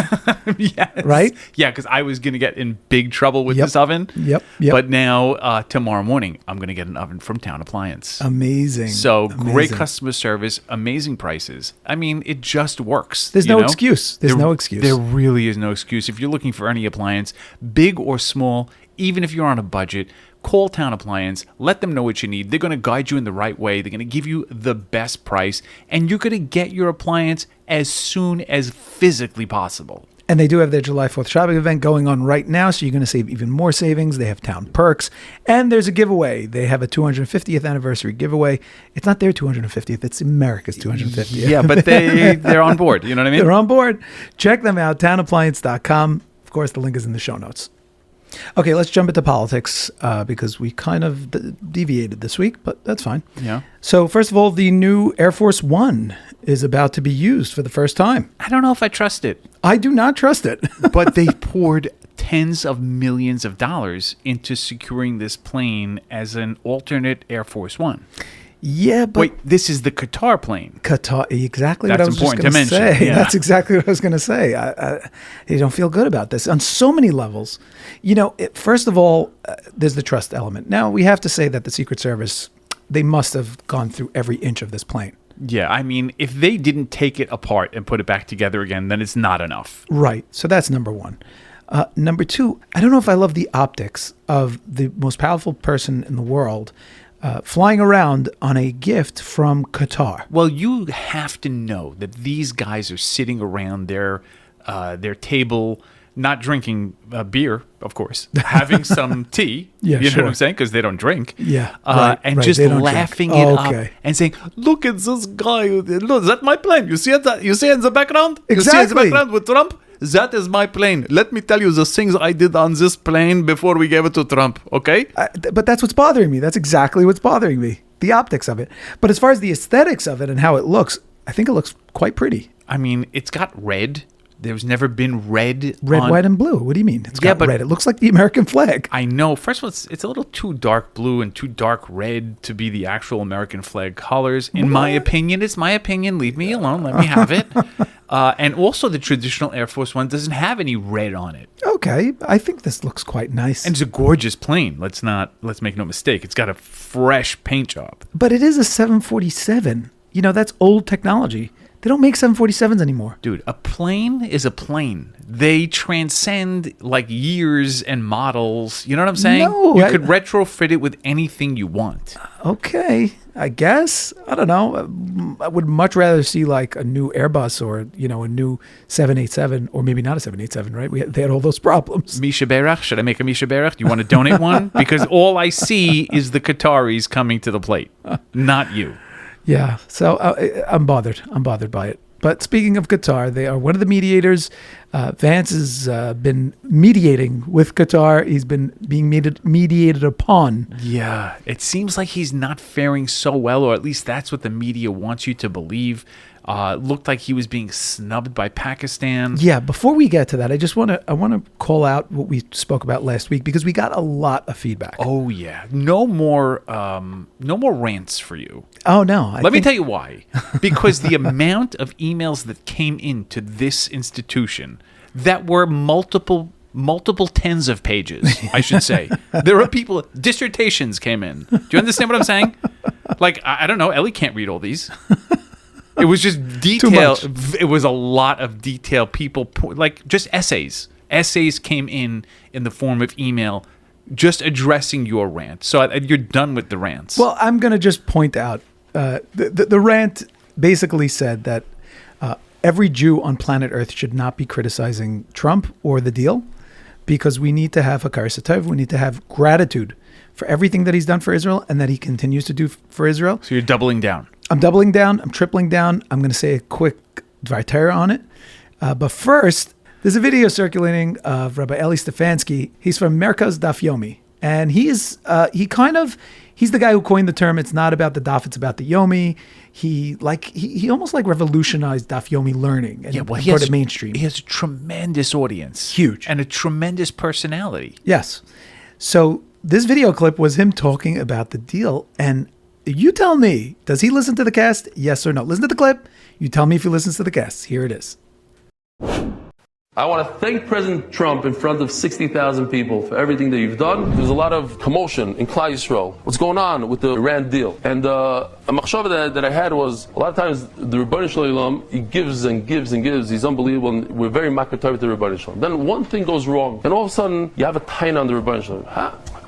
yes. right? Yeah, because I was going to get in big trouble with this oven. Yep. But now, tomorrow morning, I'm going to get an oven from Town Appliance. Amazing. So great Amazing. customer service, amazing prices. I mean, it just works. There's no excuse. There's no excuse. There really is no excuse. If you're looking for any appliance, big or small, even if you're on a budget, call Town Appliance. Let them know what you need. They're going to guide you in the right way. They're going to give you the best price, and you're going to get your appliance as soon as physically possible. And they do have their July 4th shopping event going on right now, so you're going to save even more savings. They have Town Perks, and there's a giveaway. They have a 250th anniversary giveaway. It's not their 250th, it's America's 250th. Yeah, but they're on board. You know what I mean? They're on board. Check them out, townappliance.com. Of course, the link is in the show notes. Okay, let's jump into politics because we kind of deviated this week, but that's fine. Yeah. So first of all, the new Air Force One is about to be used for the first time. I don't know if I trust it. I do not trust it. But they poured tens of millions of dollars into securing this plane as an alternate Air Force One. Yeah, but wait, this is the Qatar plane. Qatar, exactly what That's I was just important going to to mention, say. yeah. That's exactly what I was going to say. I don't feel good about this on so many levels. You know, first of all, there's the trust element. Now, we have to say that the Secret Service, they must have gone through every inch of this plane. Yeah, I mean, if they didn't take it apart and put it back together again, then it's not enough. Right. So that's number one. Number two, I don't know if I love the optics of the most powerful person in the world flying around on a gift from Qatar. Well, you have to know that these guys are sitting around their table, not drinking beer, of course, having some tea. Yeah, you know sure. what I'm saying? Because they don't drink. Yeah, and right, just they don't laughing drink. it Okay. up and saying, "Look at this guy! Look, that's my plane. You see it? You see it in the background? Exactly. You see it in the background with Trump? That is my plane. Let me tell you the things I did on this plane before we gave it to Trump. Okay?" But that's what's bothering me. That's exactly what's bothering me. The optics of it. But as far as the aesthetics of it and how it looks, I think it looks quite pretty. I mean, it's got red. There's never been red, white, and blue. What do you mean? It's Yeah, got but- red. It looks like the American flag. I know. First of all, it's a little too dark blue and too dark red to be the actual American flag colors. In my opinion, it's my opinion. Leave me alone. Let me have it. And also, the traditional Air Force One doesn't have any red on it. Okay, I think this looks quite nice. And it's a gorgeous plane. Let's make no mistake. It's got a fresh paint job. But it is a 747. You know, that's old technology. They don't make 747s anymore. Dude, a plane is a plane. They transcend like years and models. You know what I'm saying? No, you could retrofit it with anything you want. Okay, I guess. I don't know. I would much rather see like a new Airbus or, you know, a new 787, or maybe not a 787, right? They had all those problems. Misha Berach. Should I make a Misha Berach? Do you want to donate one? Because all I see is the Qataris coming to the plate, not you. Yeah, so I'm bothered. I'm bothered by it. But speaking of Qatar, they are one of the mediators. Vance has been mediating with Qatar. He's been being mediated upon. Yeah, it seems like he's not faring so well, or at least that's what the media wants you to believe. Looked like he was being snubbed by Pakistan. Yeah, before we get to that, I want to call out what we spoke about last week, because we got a lot of feedback. Oh yeah, no more rants for you. Oh no! Let me tell you why. Because the amount of emails that came into this institution that were multiple tens of pages, I should say. There are people, dissertations came in. Do you understand what I'm saying? Like, I don't know, Ellie can't read all these. It was just detail. It was a lot of detail. People, like, just essays. Essays came in the form of email just addressing your rant. So you're done with the rants. Well, I'm going to just point out the rant basically said that every Jew on planet Earth should not be criticizing Trump or the deal, because we need to have Hakar Satov. We need to have gratitude for everything that he's done for Israel and that he continues to do for Israel. So you're doubling down. I'm doubling down. I'm tripling down. I'm going to say a quick Dvar Torah on it. But first, there's a video circulating of Rabbi Eli Stefanski. He's from Merkaz Daf Yomi. And he's the guy who coined the term, it's not about the daf, it's about the Yomi. He almost like revolutionized Daf Yomi learning and brought it mainstream. He has a tremendous audience. Huge. And a tremendous personality. Yes. So this video clip was him talking about the deal, and you tell me, does he listen to the cast? Yes or no? Listen to the clip. You tell me if he listens to the cast. Here it is. I want to thank President Trump in front of 60,000 people for everything that you've done. There's a lot of commotion in Klal Yisrael. What's going on with the Iran deal? And a machshava that I had was, a lot of times the Rebbeinu Shalom, he gives and gives and gives. He's unbelievable, and we're very makar with the Rebbeinu Shalom. Then one thing goes wrong, and all of a sudden you have a taina on the Rebbeinu Shalom.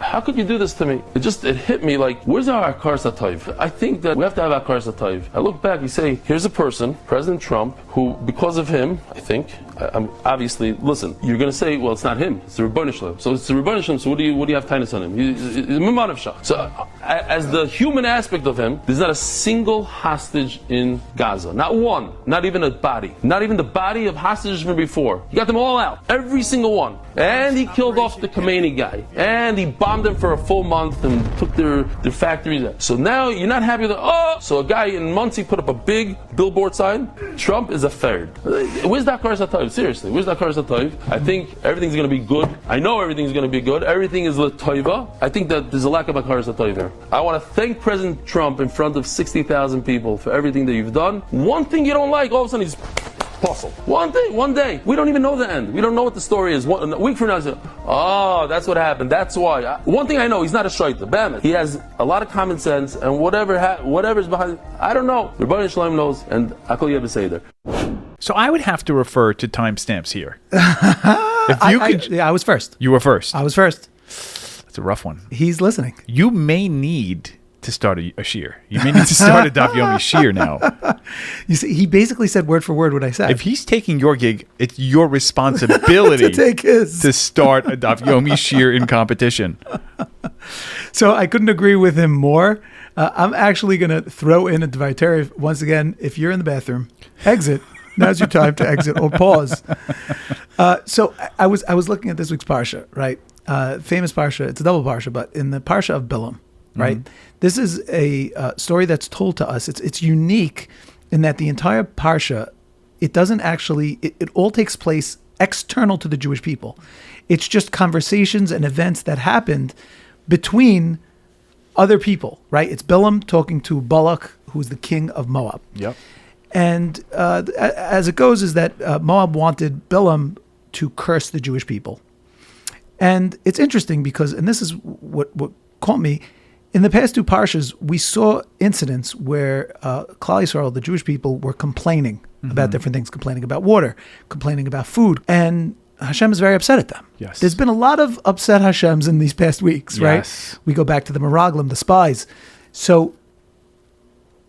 How could you do this to me? It hit me like, where's our Akar Satayv? I think that we have to have Akar Satayv. I look back, you say, here's a person, President Trump, who, because of him, I think, I'm obviously, listen, you're going to say, well, it's not him, it's the Rebbeinu Shalom. So it's the Rebbeinu Shalom, so what do you have tainus on him? He's a Mimanav Shach. So as the human aspect of him, there's not a single hostage in Gaza. Not one. Not even a body. Not even the body of hostages from before. He got them all out. Every single one. And he killed off the Khomeini guy. And he bombed them for a full month and took their factories out. So now you're not happy with so a guy in Muncie put up a big billboard sign. Trump is a third. Where's that Akar Satayv? Seriously, where's that Akar Satayv? I think everything's going to be good. I know everything's going to be good. Everything is l'toiva. I think that there's a lack of Akar Satayv here. I want to thank President Trump in front of 60,000 people for everything that you've done. One thing you don't like, all of a sudden he's apostle. One day. We don't even know the end. We don't know what the story is. A week from now, that's what happened. That's why. One thing I know, he's not a shaita. Bam. He has a lot of common sense, and whatever's behind, I don't know. The Rebbeinu Shalom knows, and Akol Yeh B'Seder. So I would have to refer to timestamps here. I was first. You were first. I was first. That's a rough one. He's listening. You may need to start a shir. You may need to start a Daf Yomi shir now. You see, he basically said word for word what I said. If he's taking your gig, it's your responsibility to take his. To start a Daf Yomi shir in competition. So I couldn't agree with him more. I'm actually going to throw in a Dvar Torah once again. If you're in the bathroom, exit. Now's your time to exit or pause. So I was looking at this week's parsha, right? Famous parsha. It's a double parsha, but in the parsha of Bilam, right? Mm-hmm. This is a story that's told to us. It's unique in that the entire parsha it doesn't actually, it all takes place external to the Jewish people. It's just conversations and events that happened between other people, right? It's Bilam talking to Balak, who's the king of Moab. Yep. And as it goes is that Moab wanted Bilam to curse the Jewish people. And it's interesting because, and this is what caught me, in the past two parshas, we saw incidents where Klal Yisrael, the Jewish people, were complaining about different things, complaining about water, complaining about food. And Hashem is very upset at them. Yes. There's been a lot of upset Hashems in these past weeks, right? Yes. We go back to the Meraglim, the spies. So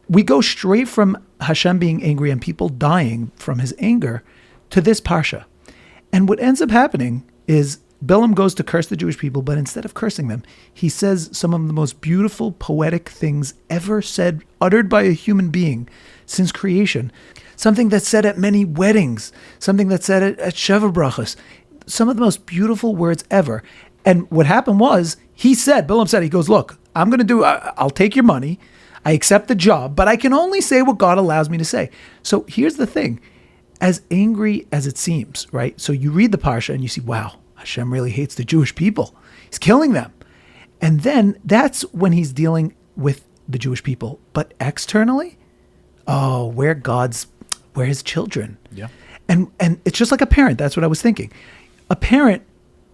we go straight from Hashem being angry and people dying from his anger to this parsha. And what ends up happening is Bilam goes to curse the Jewish people, but instead of cursing them, he says some of the most beautiful, poetic things ever said, uttered by a human being since creation. Something that's said at many weddings, something that's said at Sheva Brachos, some of the most beautiful words ever. And what happened was, Bilam said, he goes, look, I'll take your money, I accept the job, but I can only say what God allows me to say. So here's the thing, as angry as it seems, right? So you read the Parsha and you see, wow, Hashem really hates the Jewish people. He's killing them. And then that's when he's dealing with the Jewish people. But externally, we're his children. Yeah. And it's just like a parent. That's what I was thinking. A parent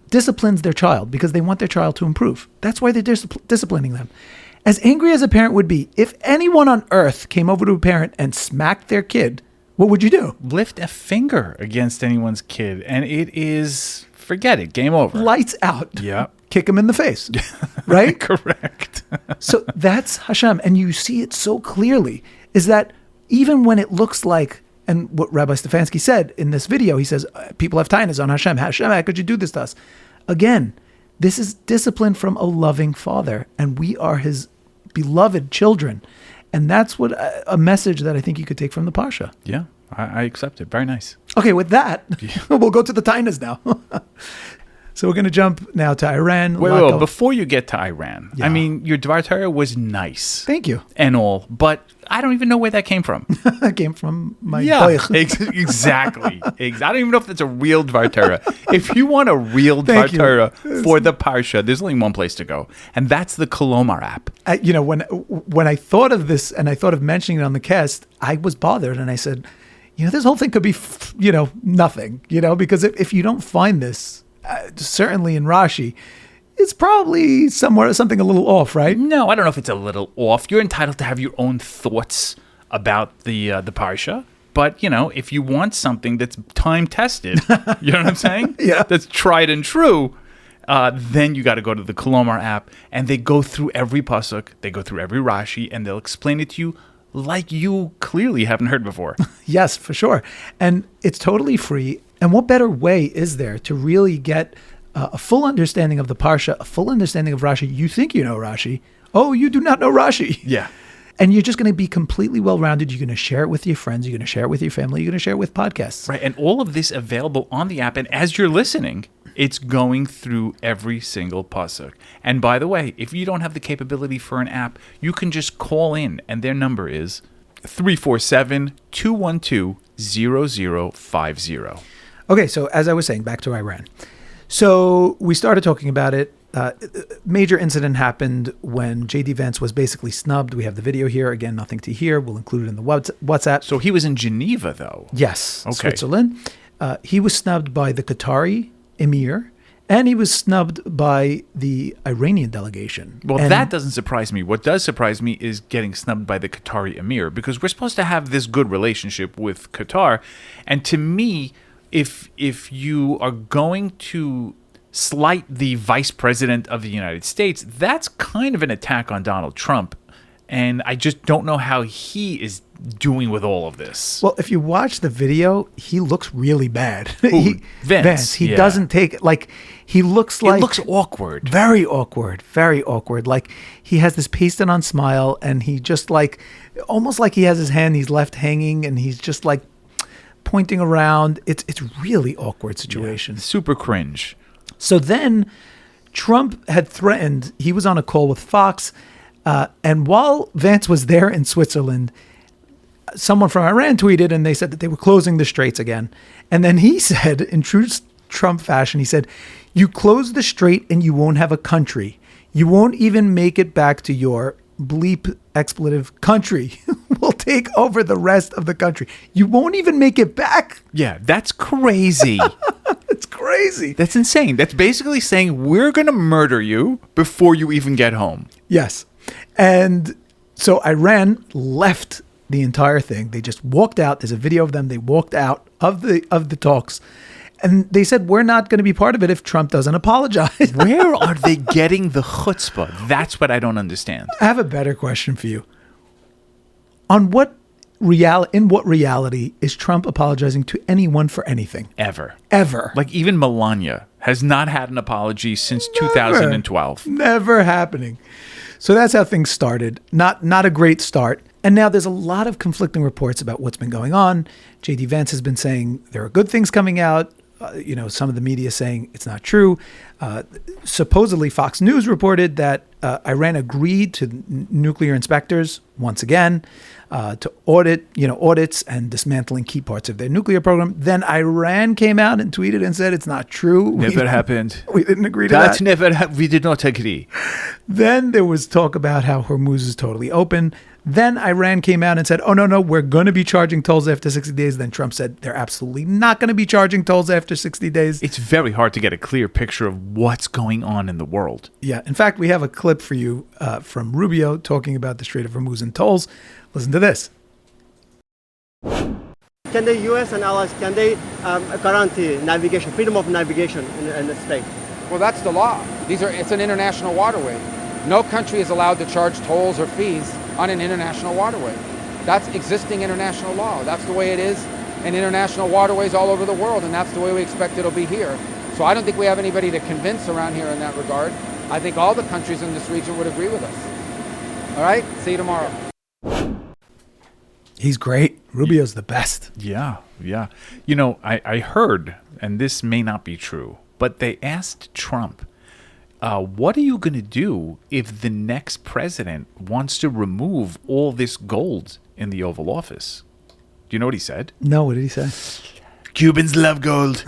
disciplines their child because they want their child to improve. That's why they're disciplining them. As angry as a parent would be, if anyone on earth came over to a parent and smacked their kid, what would you do? Lift a finger against anyone's kid, and it is, forget it, game over. Lights out. Yeah. Kick him in the face. Right? Correct. So that's Hashem. And you see it so clearly, is that even when it looks like, and what Rabbi Stefanski said in this video, he says, people have tainas on Hashem. Hashem, how could you do this to us? Again, this is discipline from a loving father, and we are his beloved children. And that's what a message that I think you could take from the Parsha. Yeah, I accept it. Very nice. Okay, with that, we'll go to the tainas now. So we're going to jump now to Iran. Wait, before you get to Iran, Yeah. I mean, your Dvar Torah was nice. Thank you. And all, but I don't even know where that came from. It came from my Yeah, boich. exactly. I don't even know if that's a real Dvar Torah. If you want a real Dvar Thank you. Torah for the Parsha, there's only one place to go, and that's the Kolomar app. When I thought of this and I thought of mentioning it on the cast, I was bothered and I said, this whole thing could be, nothing, because if you don't find this, certainly in Rashi, it's probably something a little off, right? No, I don't know if it's a little off. You're entitled to have your own thoughts about the Parsha. But, if you want something that's time-tested, you know what I'm saying? Yeah. That's tried and true, then you got to go to the Kolomar app, and they go through every pasuk, they go through every Rashi, and they'll explain it to you like you clearly haven't heard before. Yes, for sure. And it's totally free. And what better way is there to really get a full understanding of the Parsha, a full understanding of Rashi? You think you know Rashi. Oh, you do not know Rashi. Yeah. And you're just going to be completely well-rounded. You're going to share it with your friends. You're going to share it with your family. You're going to share it with podcasts. Right. And all of this available on the app. And as you're listening, it's going through every single pasuk. And by the way, if you don't have the capability for an app, you can just call in. And their number is 347-212-0050. Okay, so as I was saying, back to Iran. So we started talking about it. Major incident happened when J.D. Vance was basically snubbed. We have the video here. Again, nothing to hear. We'll include it in the WhatsApp. So he was in Geneva, though. Yes, Okay. Switzerland. He was snubbed by the Qatari emir, and he was snubbed by the Iranian delegation. Well, And that doesn't surprise me. What does surprise me is getting snubbed by the Qatari emir, because we're supposed to have this good relationship with Qatar. And to me, if you are going to slight the vice president of the United States, that's kind of an attack on Donald Trump. And I just don't know how he is doing with all of this. Well, if you watch the video, he looks really bad. Vance, He yeah. doesn't take it. Like, he looks like... It looks awkward. Very awkward. Very awkward. Like, he has this pasted on smile, and he just almost like he has his hand, he's left hanging, and he's just like pointing around. It's really awkward situation. Super cringe. So then Trump had threatened, he was on a call with Fox, and while Vance was there in Switzerland, someone from Iran tweeted and they said that they were closing the straits again. And then he said, in true Trump fashion, he said, you close the strait and you won't have a country. You won't even make it back to your bleep expletive country. We'll take over the rest of the country. You won't even make it back. Yeah, that's crazy. It's crazy. That's insane. That's basically saying we're going to murder you before you even get home. Yes. And so Iran left the entire thing. They just walked out. There's a video of them. They walked out of the talks. And they said, we're not going to be part of it if Trump doesn't apologize. Where are they getting the chutzpah? That's what I don't understand. I have a better question for you. In what reality is Trump apologizing to anyone for anything? Ever. Like even Melania has not had an apology since 2012. Never happening. So that's how things started. Not a great start. And now there's a lot of conflicting reports about what's been going on. J.D. Vance has been saying there are good things coming out. Some of the media saying it's not true. Supposedly, Fox News reported that Iran agreed to nuclear inspectors once again to audits and dismantling key parts of their nuclear program. Then Iran came out and tweeted and said it's not true. Never happened. We didn't agree to that. We did not agree. Then there was talk about how Hormuz is totally open. Then Iran came out and said, oh, no, we're going to be charging tolls after 60 days. Then Trump said they're absolutely not going to be charging tolls after 60 days. It's very hard to get a clear picture of what's going on in the world. Yeah. In fact, we have a clip for you from Rubio talking about the Strait of Hormuz and tolls. Listen to this. Can the U.S. and allies, can they guarantee navigation, freedom of navigation in the state? Well, that's the law. It's an international waterway. No country is allowed to charge tolls or fees on an international waterway. That's existing international law. That's the way it is in international waterways all over the world, and that's the way we expect it'll be here. So I don't think we have anybody to convince around here in that regard. I think all the countries in this region would agree with us. All right? See you tomorrow. He's great. Rubio's the best. Yeah. I heard, and this may not be true, but they asked Trump, what are you going to do if the next president wants to remove all this gold in the Oval Office? Do you know what he said? No, what did he say? Cubans love gold.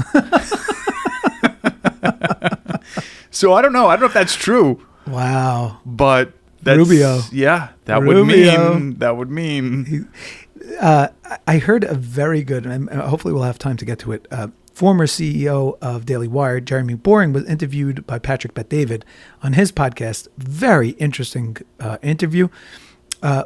So I don't know. I don't know if that's true. Wow. But that's, Rubio. Yeah, that Rubio. would mean. I heard a very good, and hopefully we'll have time to get to it, former CEO of Daily Wire, Jeremy Boring, was interviewed by Patrick Bet-David on his podcast. Very interesting interview. I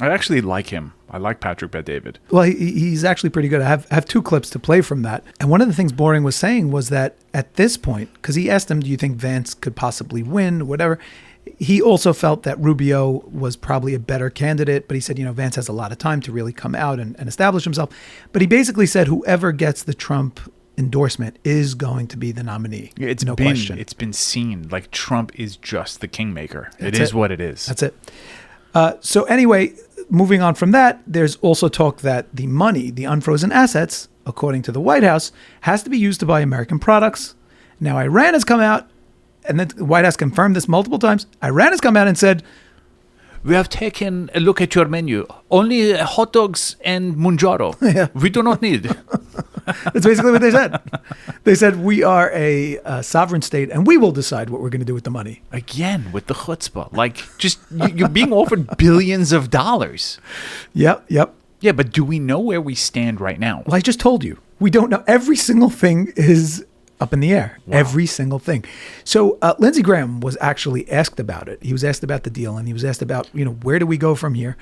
actually like him. I like Patrick Bet-David. Well, he's actually pretty good. I have two clips to play from that. And one of the things Boring was saying was that at this point, because he asked him, do you think Vance could possibly win, whatever, he also felt that Rubio was probably a better candidate, but he said, Vance has a lot of time to really come out and establish himself. But he basically said whoever gets the Trump endorsement is going to be the nominee. It's no question. It's been seen. Like Trump is just the kingmaker. It is what it is. That's it. So anyway, moving on from that, there's also talk that the money, the unfrozen assets, according to the White House, has to be used to buy American products. Now, Iran has come out, and the White House confirmed this multiple times. Iran has come out and said, we have taken a look at your menu. Only hot dogs and Munjaro. Yeah. We do not need. That's basically what they said. They said, we are a sovereign state, and we will decide what we're going to do with the money. Again, with the chutzpah. Like, just, you're being offered billions of dollars. Yep. Yeah, but do we know where we stand right now? Well, I just told you. We don't know. Every single thing is up in the air. Wow. Every single thing. So Lindsey Graham was actually asked about it. He was asked about the deal, and he was asked about, where do we go from here?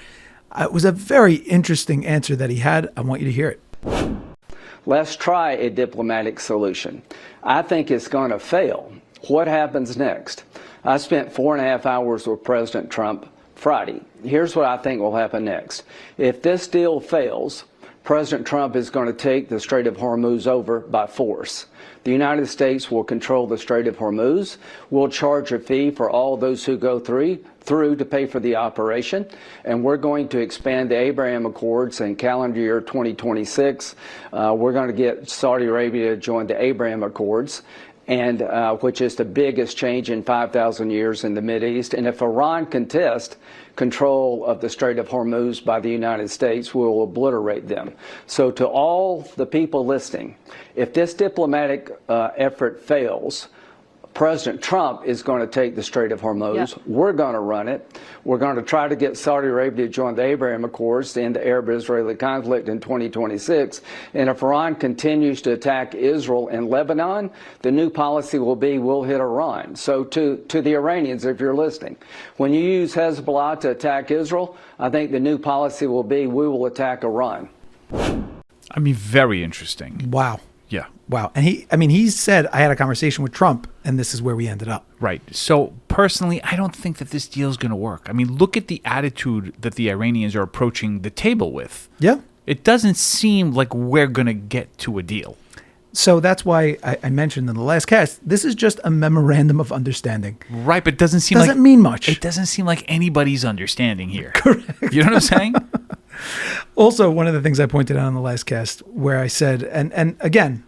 It was a very interesting answer that he had. I want you to hear it. Let's try a diplomatic solution. I think it's going to fail. What happens next? I spent 4.5 hours with President Trump Friday. Here's what I think will happen next. If this deal fails, President Trump is going to take the Strait of Hormuz over by force. The United States will control the Strait of Hormuz. We'll charge a fee for all those who go through to pay for the operation. And we're going to expand the Abraham Accords in calendar year 2026. We're going to get Saudi Arabia to join the Abraham Accords. and which is the biggest change in 5,000 years in the Mideast. And if Iran contests control of the Strait of Hormuz by the United States, we will obliterate them. So to all the people listening, if this diplomatic effort fails, President Trump is going to take the Strait of Hormuz. Yeah. We're going to run it. We're going to try to get Saudi Arabia to join the Abraham Accords to end the Arab-Israeli conflict in 2026. And if Iran continues to attack Israel and Lebanon, the new policy will be we'll hit Iran. So to the Iranians, if you're listening, when you use Hezbollah to attack Israel, I think the new policy will be we will attack Iran. I mean, very interesting. Wow. Yeah. Wow. And he said, I had a conversation with Trump, and this is where we ended up. Right. So personally, I don't think that this deal is going to work. I mean, look at the attitude that the Iranians are approaching the table with. Yeah. It doesn't seem like we're going to get to a deal. So that's why I mentioned in the last cast, this is just a memorandum of understanding. Right, but it doesn't mean much. It doesn't seem like anybody's understanding here. Correct. You know what I'm saying? Also, one of the things I pointed out in the last cast where I said, and again,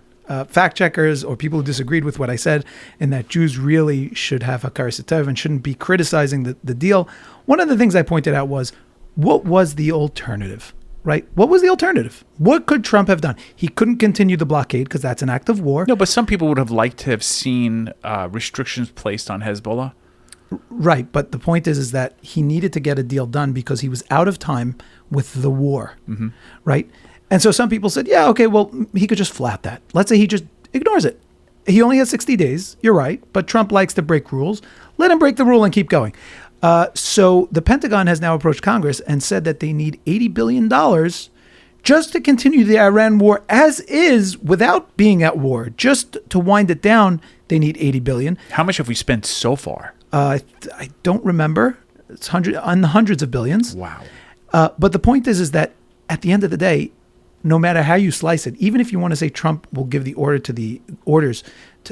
fact checkers or people who disagreed with what I said, and that Jews really should have hakaras hatov and shouldn't be criticizing the deal. One of the things I pointed out was, what was the alternative, right? What was the alternative? What could Trump have done? He couldn't continue the blockade because that's an act of war. No, but some people would have liked to have seen restrictions placed on Hezbollah. Right, but the point is that he needed to get a deal done because he was out of time with the war, right? And so some people said, yeah, okay, well, he could just flap that. Let's say he just ignores it. He only has 60 days. You're right, but Trump likes to break rules. Let him break the rule and keep going. So the Pentagon has now approached Congress and said that they need $80 billion just to continue the Iran war as is without being at war. Just to wind it down, they need $80 billion. How much have we spent so far? I don't remember. It's on the hundreds of billions. Wow. But the point is that at the end of the day, no matter how you slice it, even if you want to say Trump will give the orders to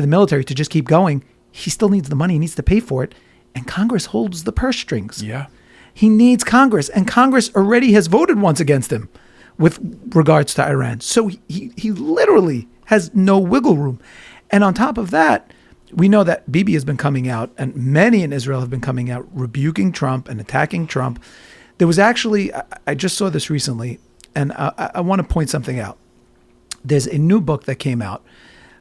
the military to just keep going, he still needs the money. He needs to pay for it. And Congress holds the purse strings. Yeah. He needs Congress. And Congress already has voted once against him with regards to Iran. So he literally has no wiggle room. And on top of that, we know that Bibi has been coming out, and many in Israel have been coming out rebuking Trump and attacking Trump. There was actually, I just saw this recently, and I want to point something out. There's a new book that came out.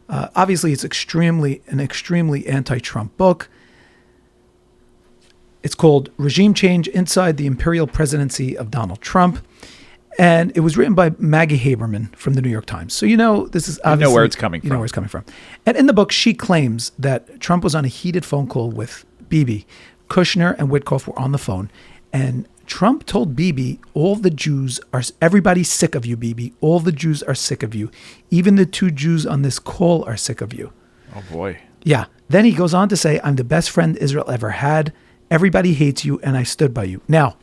Obviously, it's an extremely anti-Trump book. It's called Regime Change Inside the Imperial Presidency of Donald Trump. And it was written by Maggie Haberman from the New York Times. So, this is obviously... You know where it's coming from. You know where it's coming from. And in the book, she claims that Trump was on a heated phone call with Bibi. Kushner and Witkoff were on the phone. And Trump told Bibi, everybody's sick of you, Bibi. All the Jews are sick of you. Even the 2 Jews on this call are sick of you. Oh, boy. Yeah. Then he goes on to say, I'm the best friend Israel ever had. Everybody hates you, and I stood by you. Now,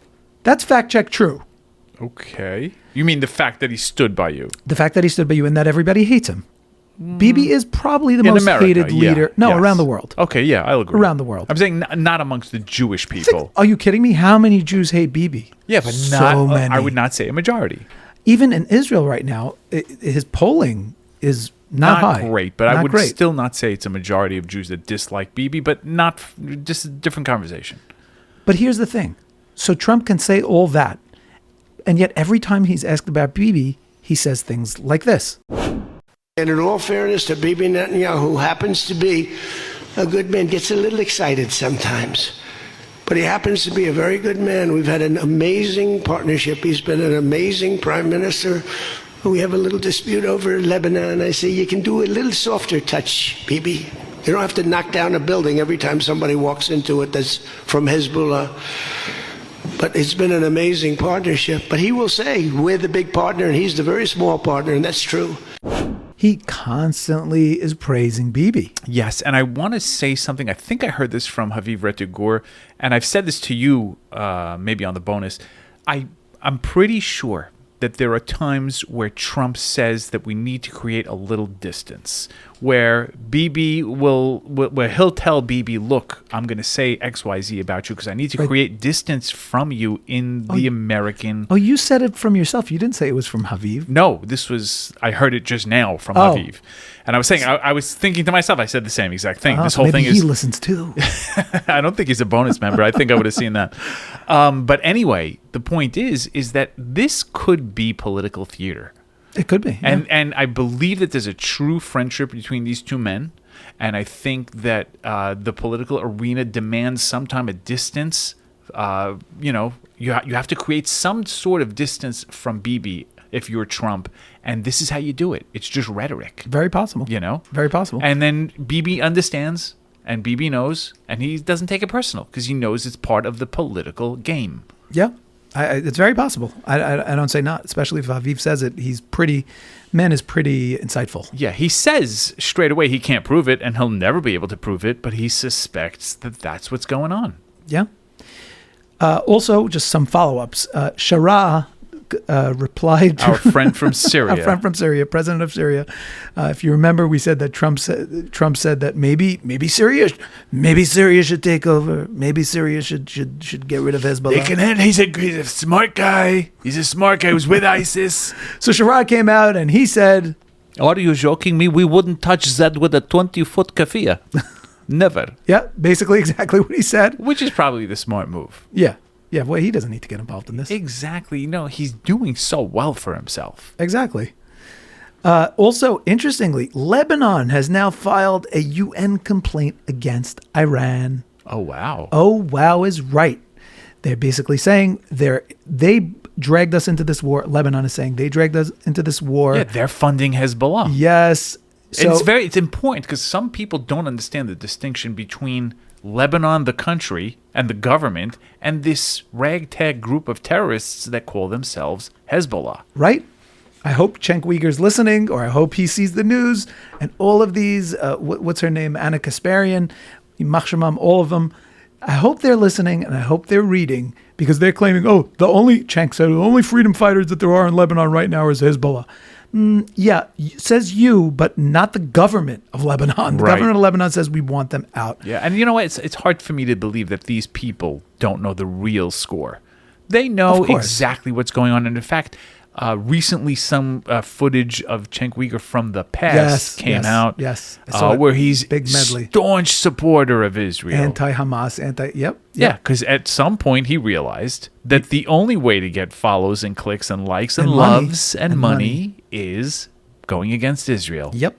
that's fact-check true. Okay. You mean the fact that he stood by you? The fact that he stood by you and that everybody hates him. Bibi is probably the most hated leader. No, around the world. Okay, yeah, I'll agree. Around the world. I'm saying not amongst the Jewish people. Are you kidding me? How many Jews hate Bibi? Yeah, but so many. I would not say a majority. Even in Israel right now, his polling is not high. Great, but I would still not say it's a majority of Jews that dislike Bibi, but not just a different conversation. But here's the thing. So Trump can say all that, and yet every time he's asked about Bibi, he says things like this. And in all fairness to Bibi Netanyahu, who happens to be a good man, gets a little excited sometimes. But he happens to be a very good man. We've had an amazing partnership. He's been an amazing prime minister. We have a little dispute over Lebanon. I say, you can do a little softer touch, Bibi. You don't have to knock down a building every time somebody walks into it that's from Hezbollah. But it's been an amazing partnership. But he will say, we're the big partner and he's the very small partner, and that's true. He constantly is praising Bibi. Yes, and I want to say something. I think I heard this from Haviv Retugur, and I've said this to you maybe on the bonus. I'm pretty sure that there are times where Trump says that we need to create a little distance, where Bibi where he'll tell Bibi, look, I'm going to say XYZ about you because I need to create distance from you in the American. Oh, you said it from yourself. You didn't say it was from Haviv. No, I heard it just now from Haviv. And I was saying, I was thinking to myself, I said the same exact thing. This whole thing he listens too. I don't think he's a bonus member. I think I would have seen that. But anyway, the point is that this could be political theater. It could be. Yeah. And I believe that there's a true friendship between these two men. And I think that the political arena demands sometime a distance. You have to create some sort of distance from Bibi if you're Trump. And this is how you do it. It's just rhetoric. Very possible. Very possible. And then Bibi understands and Bibi knows, and he doesn't take it personal because he knows it's part of the political game. Yeah. It's very possible. I don't say not, especially if Aviv says it. Man is pretty insightful. Yeah, he says straight away he can't prove it, and he'll never be able to prove it, but he suspects that that's what's going on. Yeah. Also, just some follow-ups. Shara replied to our friend from Syria. Our friend from Syria, president of Syria. If you remember, we said that Trump said that maybe Syria should take over. Maybe Syria should get rid of Hezbollah. He's a smart guy. He's a smart guy who's with ISIS. So Shara came out and he said, "Are you joking me? We wouldn't touch that with a 20-foot kafia. Never." Yeah, basically exactly what he said. Which is probably the smart move. Yeah. Yeah, well, he doesn't need to get involved in this. Exactly. He's doing so well for himself. Exactly. Also, interestingly, Lebanon has now filed a UN complaint against Iran. Oh, wow. Oh, wow is right. They're basically saying they dragged us into this war. Lebanon is saying they dragged us into this war. Yeah, they're funding Hezbollah. Yes. So, it's important because some people don't understand the distinction between Lebanon, the country, and the government, and this ragtag group of terrorists that call themselves Hezbollah. Right? I hope Cenk Uyghur's listening, or I hope he sees the news, and all of these, what's her name, Anna Kasparian, Machshamam, all of them, I hope they're listening, and I hope they're reading, because they're claiming, Cenk said, the only freedom fighters that there are in Lebanon right now is Hezbollah. Yeah, says you, but not the government of Lebanon. The government of Lebanon says we want them out. Yeah, and you know what? It's hard for me to believe that these people don't know the real score. They know exactly what's going on. And in fact, recently some footage of Cenk Uyghur from the past came out. Yes, where he's big medley. Staunch supporter of Israel. Anti-Hamas, yep. Yeah, because at some point he realized that the only way to get follows and clicks and likes and loves and money is going against Israel. Yep.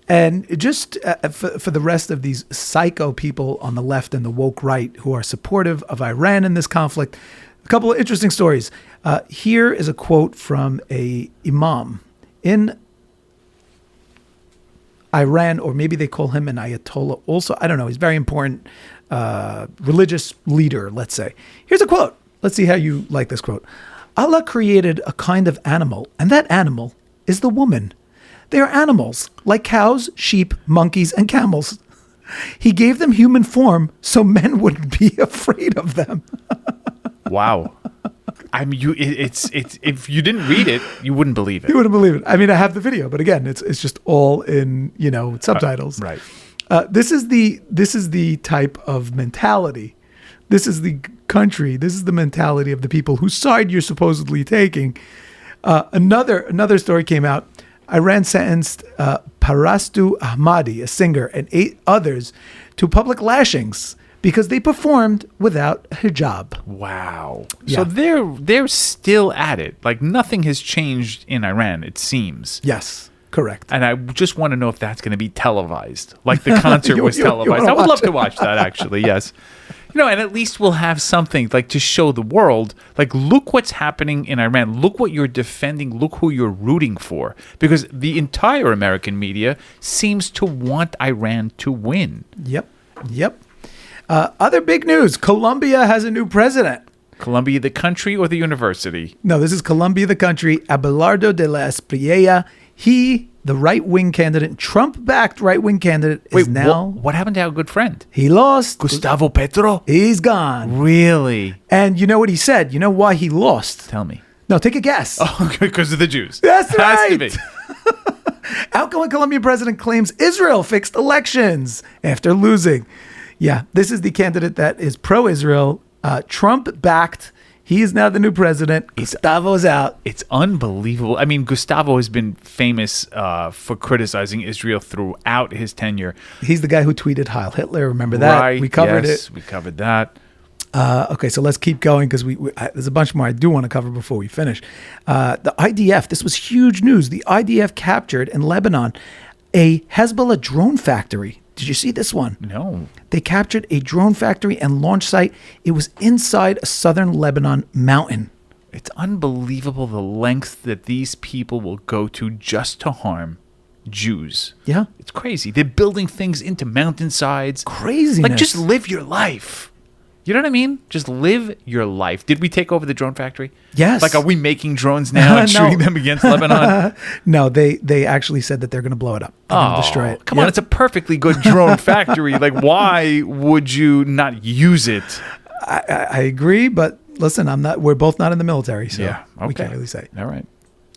And just for the rest of these psycho people on the left and the woke right who are supportive of Iran in this conflict, a couple of interesting stories. Here is a quote from a imam in Iran, or maybe they call him an ayatollah also. I don't know. He's very important religious leader, let's say. Here's a quote. Let's see how you like this quote. Allah created a kind of animal, and that animal is the woman. They are animals like cows, sheep, monkeys, and camels. He gave them human form so men wouldn't be afraid of them. Wow. I mean, it's if you didn't read it, you wouldn't believe it. You wouldn't believe it. I mean, I have the video, but again, it's just all in subtitles. Right. This is the type of mentality. This is the country. This is the mentality of the people whose side you're supposedly taking. Another story came out. Iran sentenced Parastu Ahmadi, a singer, and 8 others to public lashings because they performed without hijab. Wow. Yeah. So they're still at it. Like nothing has changed in Iran, it seems. Yes, correct. And I just want to know if that's going to be televised. Like the concert was televised. I would love to watch that, actually, yes. And at least we'll have something like to show the world, like, look what's happening in Iran. Look what you're defending. Look who you're rooting for. Because the entire American media seems to want Iran to win. Yep. Other big news. Colombia has a new president. Colombia, the country or the university? No, this is Colombia, the country. Abelardo de la Espriella. He, the right-wing candidate, Trump-backed right-wing candidate, is now... What happened to our good friend? He lost. Gustavo Petro? He's gone. Really? And you know what he said? You know why he lost? Tell me. No, take a guess. Oh, because of the Jews. That's right. Has to be. Outgoing Colombian president claims Israel fixed elections after losing. Yeah, this is the candidate that is pro-Israel, Trump-backed. He is now the new president. Gustavo's out. It's unbelievable. I mean, Gustavo has been famous for criticizing Israel throughout his tenure. He's the guy who tweeted Heil Hitler. Remember that? Right. We covered yes, it. We covered that. Okay, so let's keep going because there's a bunch more I do want to cover before we finish. The IDF, this was huge news. The IDF captured in Lebanon a Hezbollah drone factory. Did you see this one? No. They captured a drone factory and launch site. It was inside a southern Lebanon mountain. It's unbelievable the lengths that these people will go to just to harm Jews. Yeah. It's crazy. They're building things into mountainsides. Craziness. Like, just live your life. You know what I mean? Just live your life. Did we take over the drone factory? Yes. Like, are we making drones now and shooting them against Lebanon? No, they actually said that they're going to blow it up. They're going to destroy it. Come on, it's a perfectly good drone factory. Like, why would you not use it? I agree, but listen, we're both not in the military, so Yeah, okay. we can't really say. All right.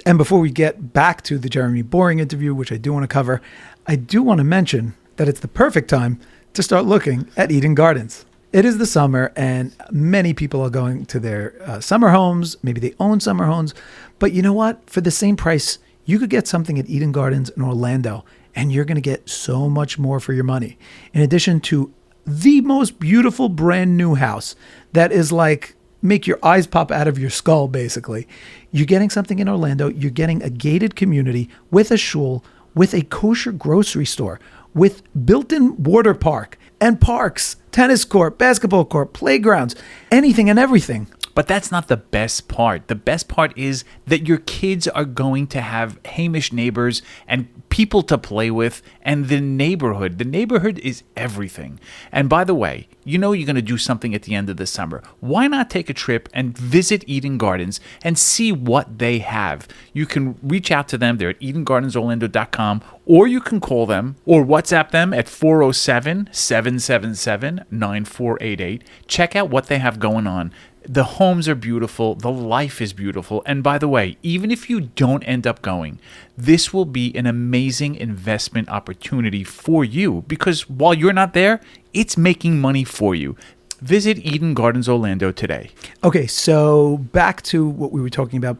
And before we get back to the Jeremy Boring interview, which I do want to cover, I do want to mention that it's the perfect time to start looking at Eden Gardens. It is the summer, and many people are going to their summer homes. Maybe they own summer homes. But you know what? For the same price, you could get something at Eden Gardens in Orlando, and you're going to get so much more for your money. In addition to the most beautiful brand new house that is like make your eyes pop out of your skull, basically. You're getting something in Orlando. You're getting a gated community with a shul, with a kosher grocery store, with built-in water park and parks, tennis court, basketball court, playgrounds, anything and everything. But that's not the best part. The best part is that your kids are going to have heimish neighbors and people to play with, and the neighborhood. The neighborhood is everything. And by the way, you know you're going to do something at the end of the summer. Why not take a trip and visit Eden Gardens and see what they have? You can reach out to them. They're at EdenGardensOrlando.com, or you can call them or WhatsApp them at 407-777-9488. Check out what they have going on. The homes are beautiful. The life is beautiful. And by the way, even if you don't end up going, this will be an amazing investment opportunity for you, because while you're not there, it's making money for you. Visit Eden Gardens Orlando today. Okay, so back to what we were talking about.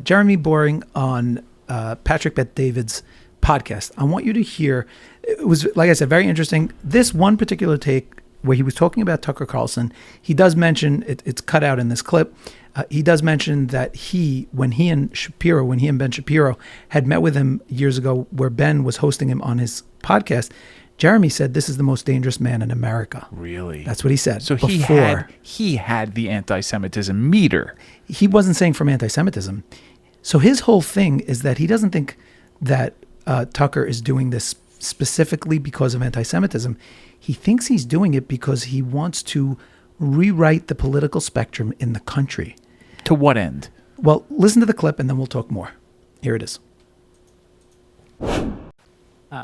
Jeremy Boring on Patrick Bet-David's podcast. I want you to hear, it was, like I said, very interesting. This one particular take where he was talking about Tucker Carlson, he does mention, it's cut out in this clip, he does mention that when he and Ben Shapiro had met with him years ago, where Ben was hosting him on his podcast, Jeremy said, "This is the most dangerous man in America." Really? That's what he said. So he had the anti-Semitism meter. He wasn't saying from anti-Semitism. So his whole thing is that he doesn't think that Tucker is doing this specifically because of anti-Semitism. He thinks he's doing it because he wants to rewrite the political spectrum in the country. To what end? Well, listen to the clip and then we'll talk more. Here it is.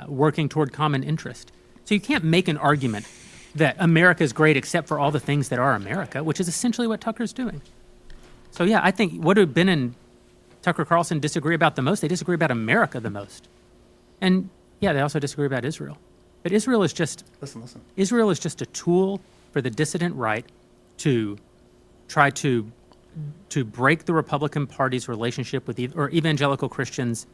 Working toward common interest. So you can't make an argument that America is great except for all the things that are America, which is essentially what Tucker's doing. So yeah, I think what do Ben and Tucker Carlson disagree about the most? They disagree about America the most. And yeah, they also disagree about Israel. But Israel is just Israel is just a tool for the dissident right to try to break the Republican Party's relationship with or evangelical Christians'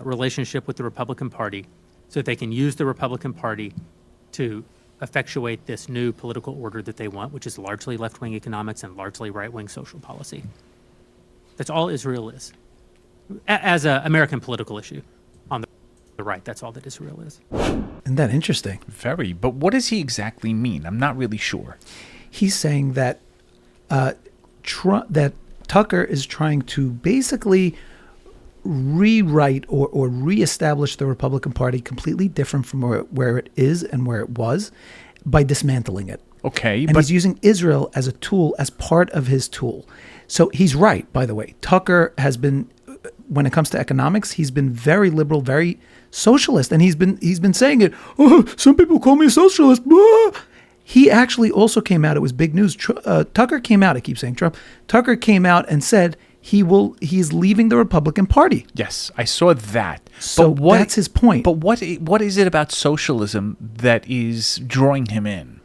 relationship with the Republican Party, so that they can use the Republican Party to effectuate this new political order that they want, which is largely left-wing economics and largely right-wing social policy. That's all Israel is, as an American political issue on the right. That's all that Israel is. Isn't that interesting? Very. But what does he exactly mean? I'm not really sure. He's saying that that Tucker is trying to basically rewrite or reestablish the Republican Party completely different from where it is and where it was by dismantling it. Okay. And he's using Israel as a tool, as part of his tool. So he's right, by the way. Tucker has been, when it comes to economics, he's been very liberal, very socialist, and he's been saying it. Oh, some people call me a socialist. Blah. He actually also came out. It was big news. Tucker came out. I keep saying Trump. Tucker came out and said he's leaving the Republican Party. Yes, I saw that. So that's his point. But what is it about socialism that is drawing him in?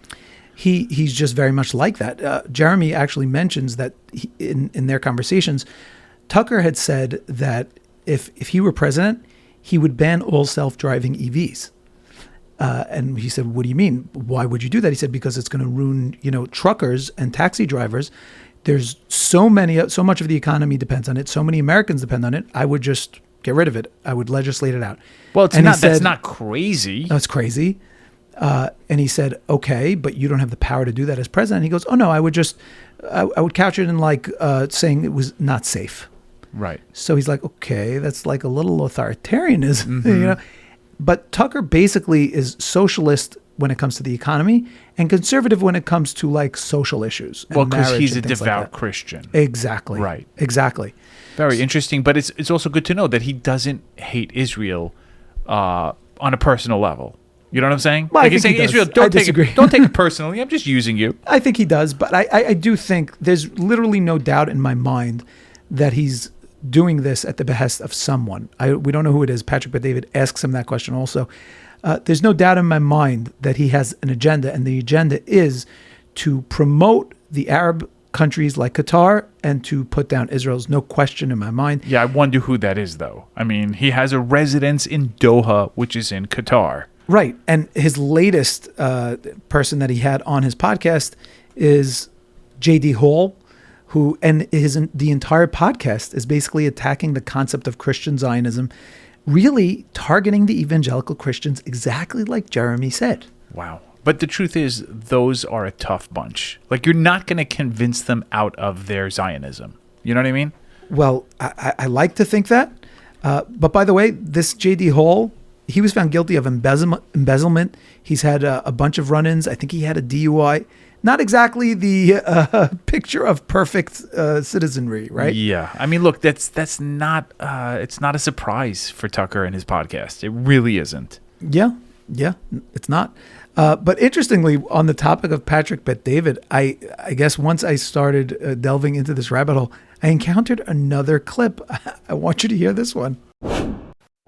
He's just very much like that. Jeremy actually mentions that in their conversations, Tucker had said that if he were president, he would ban all self-driving EVs. And he said, "What do you mean? Why would you do that?" He said, "Because it's going to ruin, truckers and taxi drivers. There's so much of the economy depends on it. So many Americans depend on it. I would just get rid of it. I would legislate it out." Well, that's not crazy. No, it's crazy. And he said, "Okay, but you don't have the power to do that as president." He goes, "Oh no, I would couch it in like saying it was not safe." Right. So he's like, "Okay, that's like a little authoritarianism, But Tucker basically is socialist when it comes to the economy and conservative when it comes to like social issues. Well, because he's a devout Christian. Exactly. Right. Exactly. Very interesting. But it's also good to know that he doesn't hate Israel on a personal level. You know what I'm saying? Well, like he's saying, Israel, don't take it personally. I'm just using you. I think he does. But I do think there's literally no doubt in my mind that he's doing this at the behest of someone. We don't know who it is. Patrick Bet-David asks him that question also. There's no doubt in my mind that he has an agenda, and the agenda is to promote the Arab countries like Qatar and to put down Israel. There's no question in my mind. Yeah, I wonder who that is, though. I mean, he has a residence in Doha, which is in Qatar. Right. And his latest person that he had on his podcast is J.D. Hall, the entire podcast is basically attacking the concept of Christian Zionism, really targeting the evangelical Christians exactly like Jeremy said. Wow. But the truth is, those are a tough bunch. Like, you're not going to convince them out of their Zionism. You know what I mean? Well, I like to think that. But by the way, this J.D. Hall, he was found guilty of embezzlement. He's had a bunch of run-ins. I think he had a DUI. Not exactly the picture of perfect citizenry, right? Yeah, I mean, look, that's not it's not a surprise for Tucker and his podcast. It really isn't. Yeah, it's not. But interestingly, on the topic of Patrick Bet-David, I guess once I started delving into this rabbit hole, I encountered another clip. I want you to hear this one.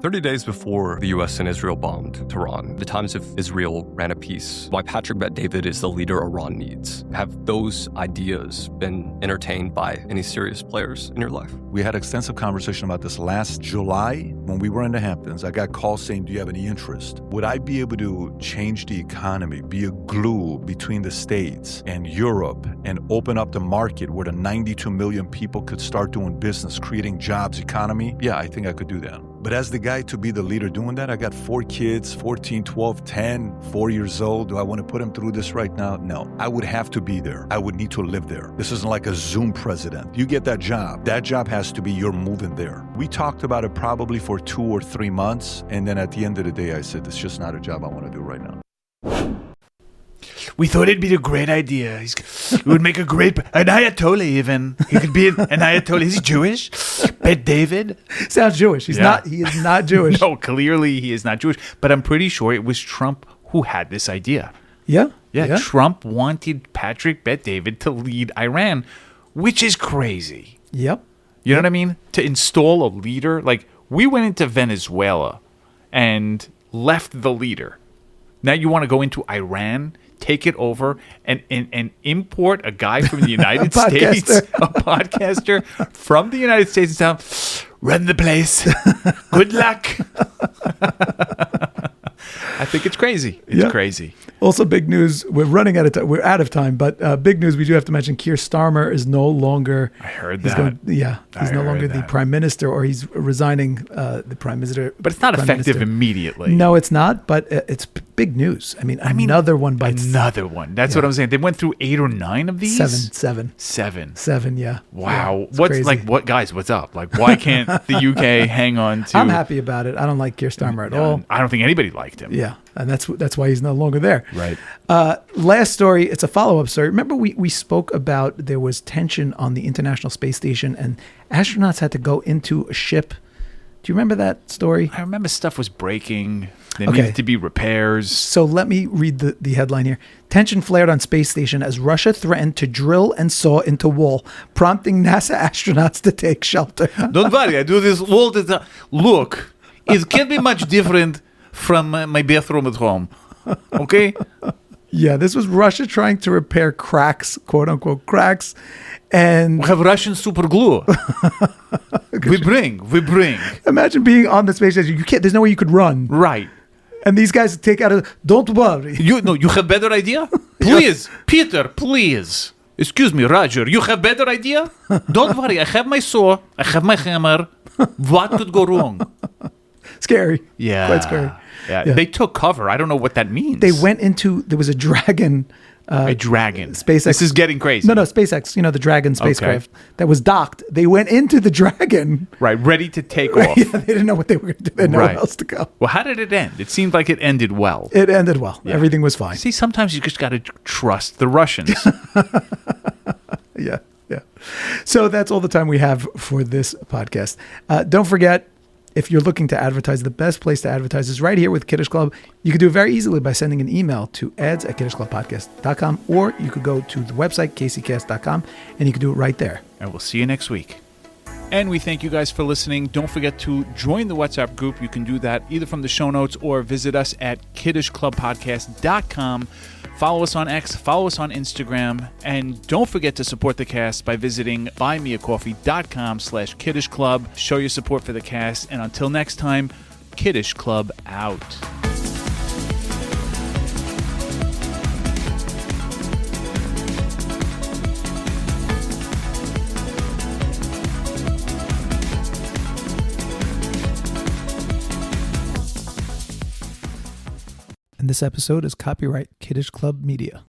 30 days before the U.S. and Israel bombed Tehran, the Times of Israel ran a piece, Why Patrick Bet-David is the Leader Iran Needs. Have those ideas been entertained by any serious players in your life? We had extensive conversation about this last July when we were in the Hamptons. I got calls saying, do you have any interest? Would I be able to change the economy, be a glue between the States and Europe, and open up the market where the 92 million people could start doing business, creating jobs, economy? Yeah, I think I could do that. But as the guy to be the leader doing that, I got 4 kids, 14, 12, 10, 4 years old. Do I want to put them through this right now? No. I would have to be there. I would need to live there. This isn't like a Zoom president. You get that job has to be you're moving there. We talked about it probably for 2 or 3 months. And then at the end of the day, I said, it's just not a job I want to do right now. We thought it'd be a great idea. It would make an Ayatollah even. He could be an Ayatollah. Is he Jewish? Bet-David? Sounds Jewish. He's not. He is not Jewish. No, clearly he is not Jewish. But I'm pretty sure it was Trump who had this idea. Yeah. Trump wanted Patrick Bet-David to lead Iran, which is crazy. Yep. You know what I mean? To install a leader. Like, we went into Venezuela and left the leader. Now you want to go into Iran, take it over, and import a guy from the United States, a podcaster from the United States, and tell him, run the place. Good luck. I think it's crazy. It's crazy. Also, big news. We're running out of time. We're out of time, but big news. We do have to mention Keir Starmer is no longer. I heard that. He's no longer the prime minister, or he's resigning the prime minister. But it's not effective immediately. No, it's not. But it's big news. I mean, another one bites. Another one. That's what I'm saying. They went through 8 or 9 of these. Seven. Yeah. Wow. Yeah, what's crazy. like? What guys? What's up? Like, why can't the UK hang on to? I'm happy about it. I don't like Keir Starmer at all. I don't think anybody liked him. Yeah. And that's why he's no longer there. Right. Last story, it's a follow-up story. Remember we spoke about there was tension on the International Space Station and astronauts had to go into a ship Do you remember that story? I remember stuff was breaking. There needed to be repairs. So let me read the headline here. Tension flared on space station as Russia threatened to drill and saw into wall, prompting NASA astronauts to take shelter. Don't worry, I do this all the time. Look, it can't be much different from my bathroom at home. Okay? Yeah, this was Russia trying to repair cracks, quote unquote cracks. And we have Russian super glue. we bring. Imagine being on the space station. You can't. There's no way you could run. Right. And these guys take out a. Don't worry. You have better idea? Please, Peter. Please. Excuse me, Roger. You have better idea? Don't worry. I have my saw. I have my hammer. What could go wrong? Scary. Yeah. Quite scary. Yeah. They took cover. I don't know what that means. They went into. There was a Dragon. A Dragon. SpaceX. This is getting crazy. No, SpaceX. The Dragon spacecraft that was docked. They went into the Dragon. Right, ready to take off. Yeah, they didn't know what they were going to do. They had nowhere else to go. Well, how did it end? It seemed like it ended well. It ended well. Yeah. Everything was fine. See, sometimes you just got to trust the Russians. Yeah. So that's all the time we have for this podcast. Don't forget, if you're looking to advertise, the best place to advertise is right here with Kiddush Club. You can do it very easily by sending an email to ads@kiddishclubpodcast.com, or you could go to the website, kcast.com, and you can do it right there. And we'll see you next week. And we thank you guys for listening. Don't forget to join the WhatsApp group. You can do that either from the show notes or visit us at kiddishclubpodcast.com. Follow us on X, follow us on Instagram, and don't forget to support the cast by visiting buymeacoffee.com/Kiddush Club. Show your support for the cast, and until next time, Kiddush Club out. And this episode is copyright Kiddush Club Media.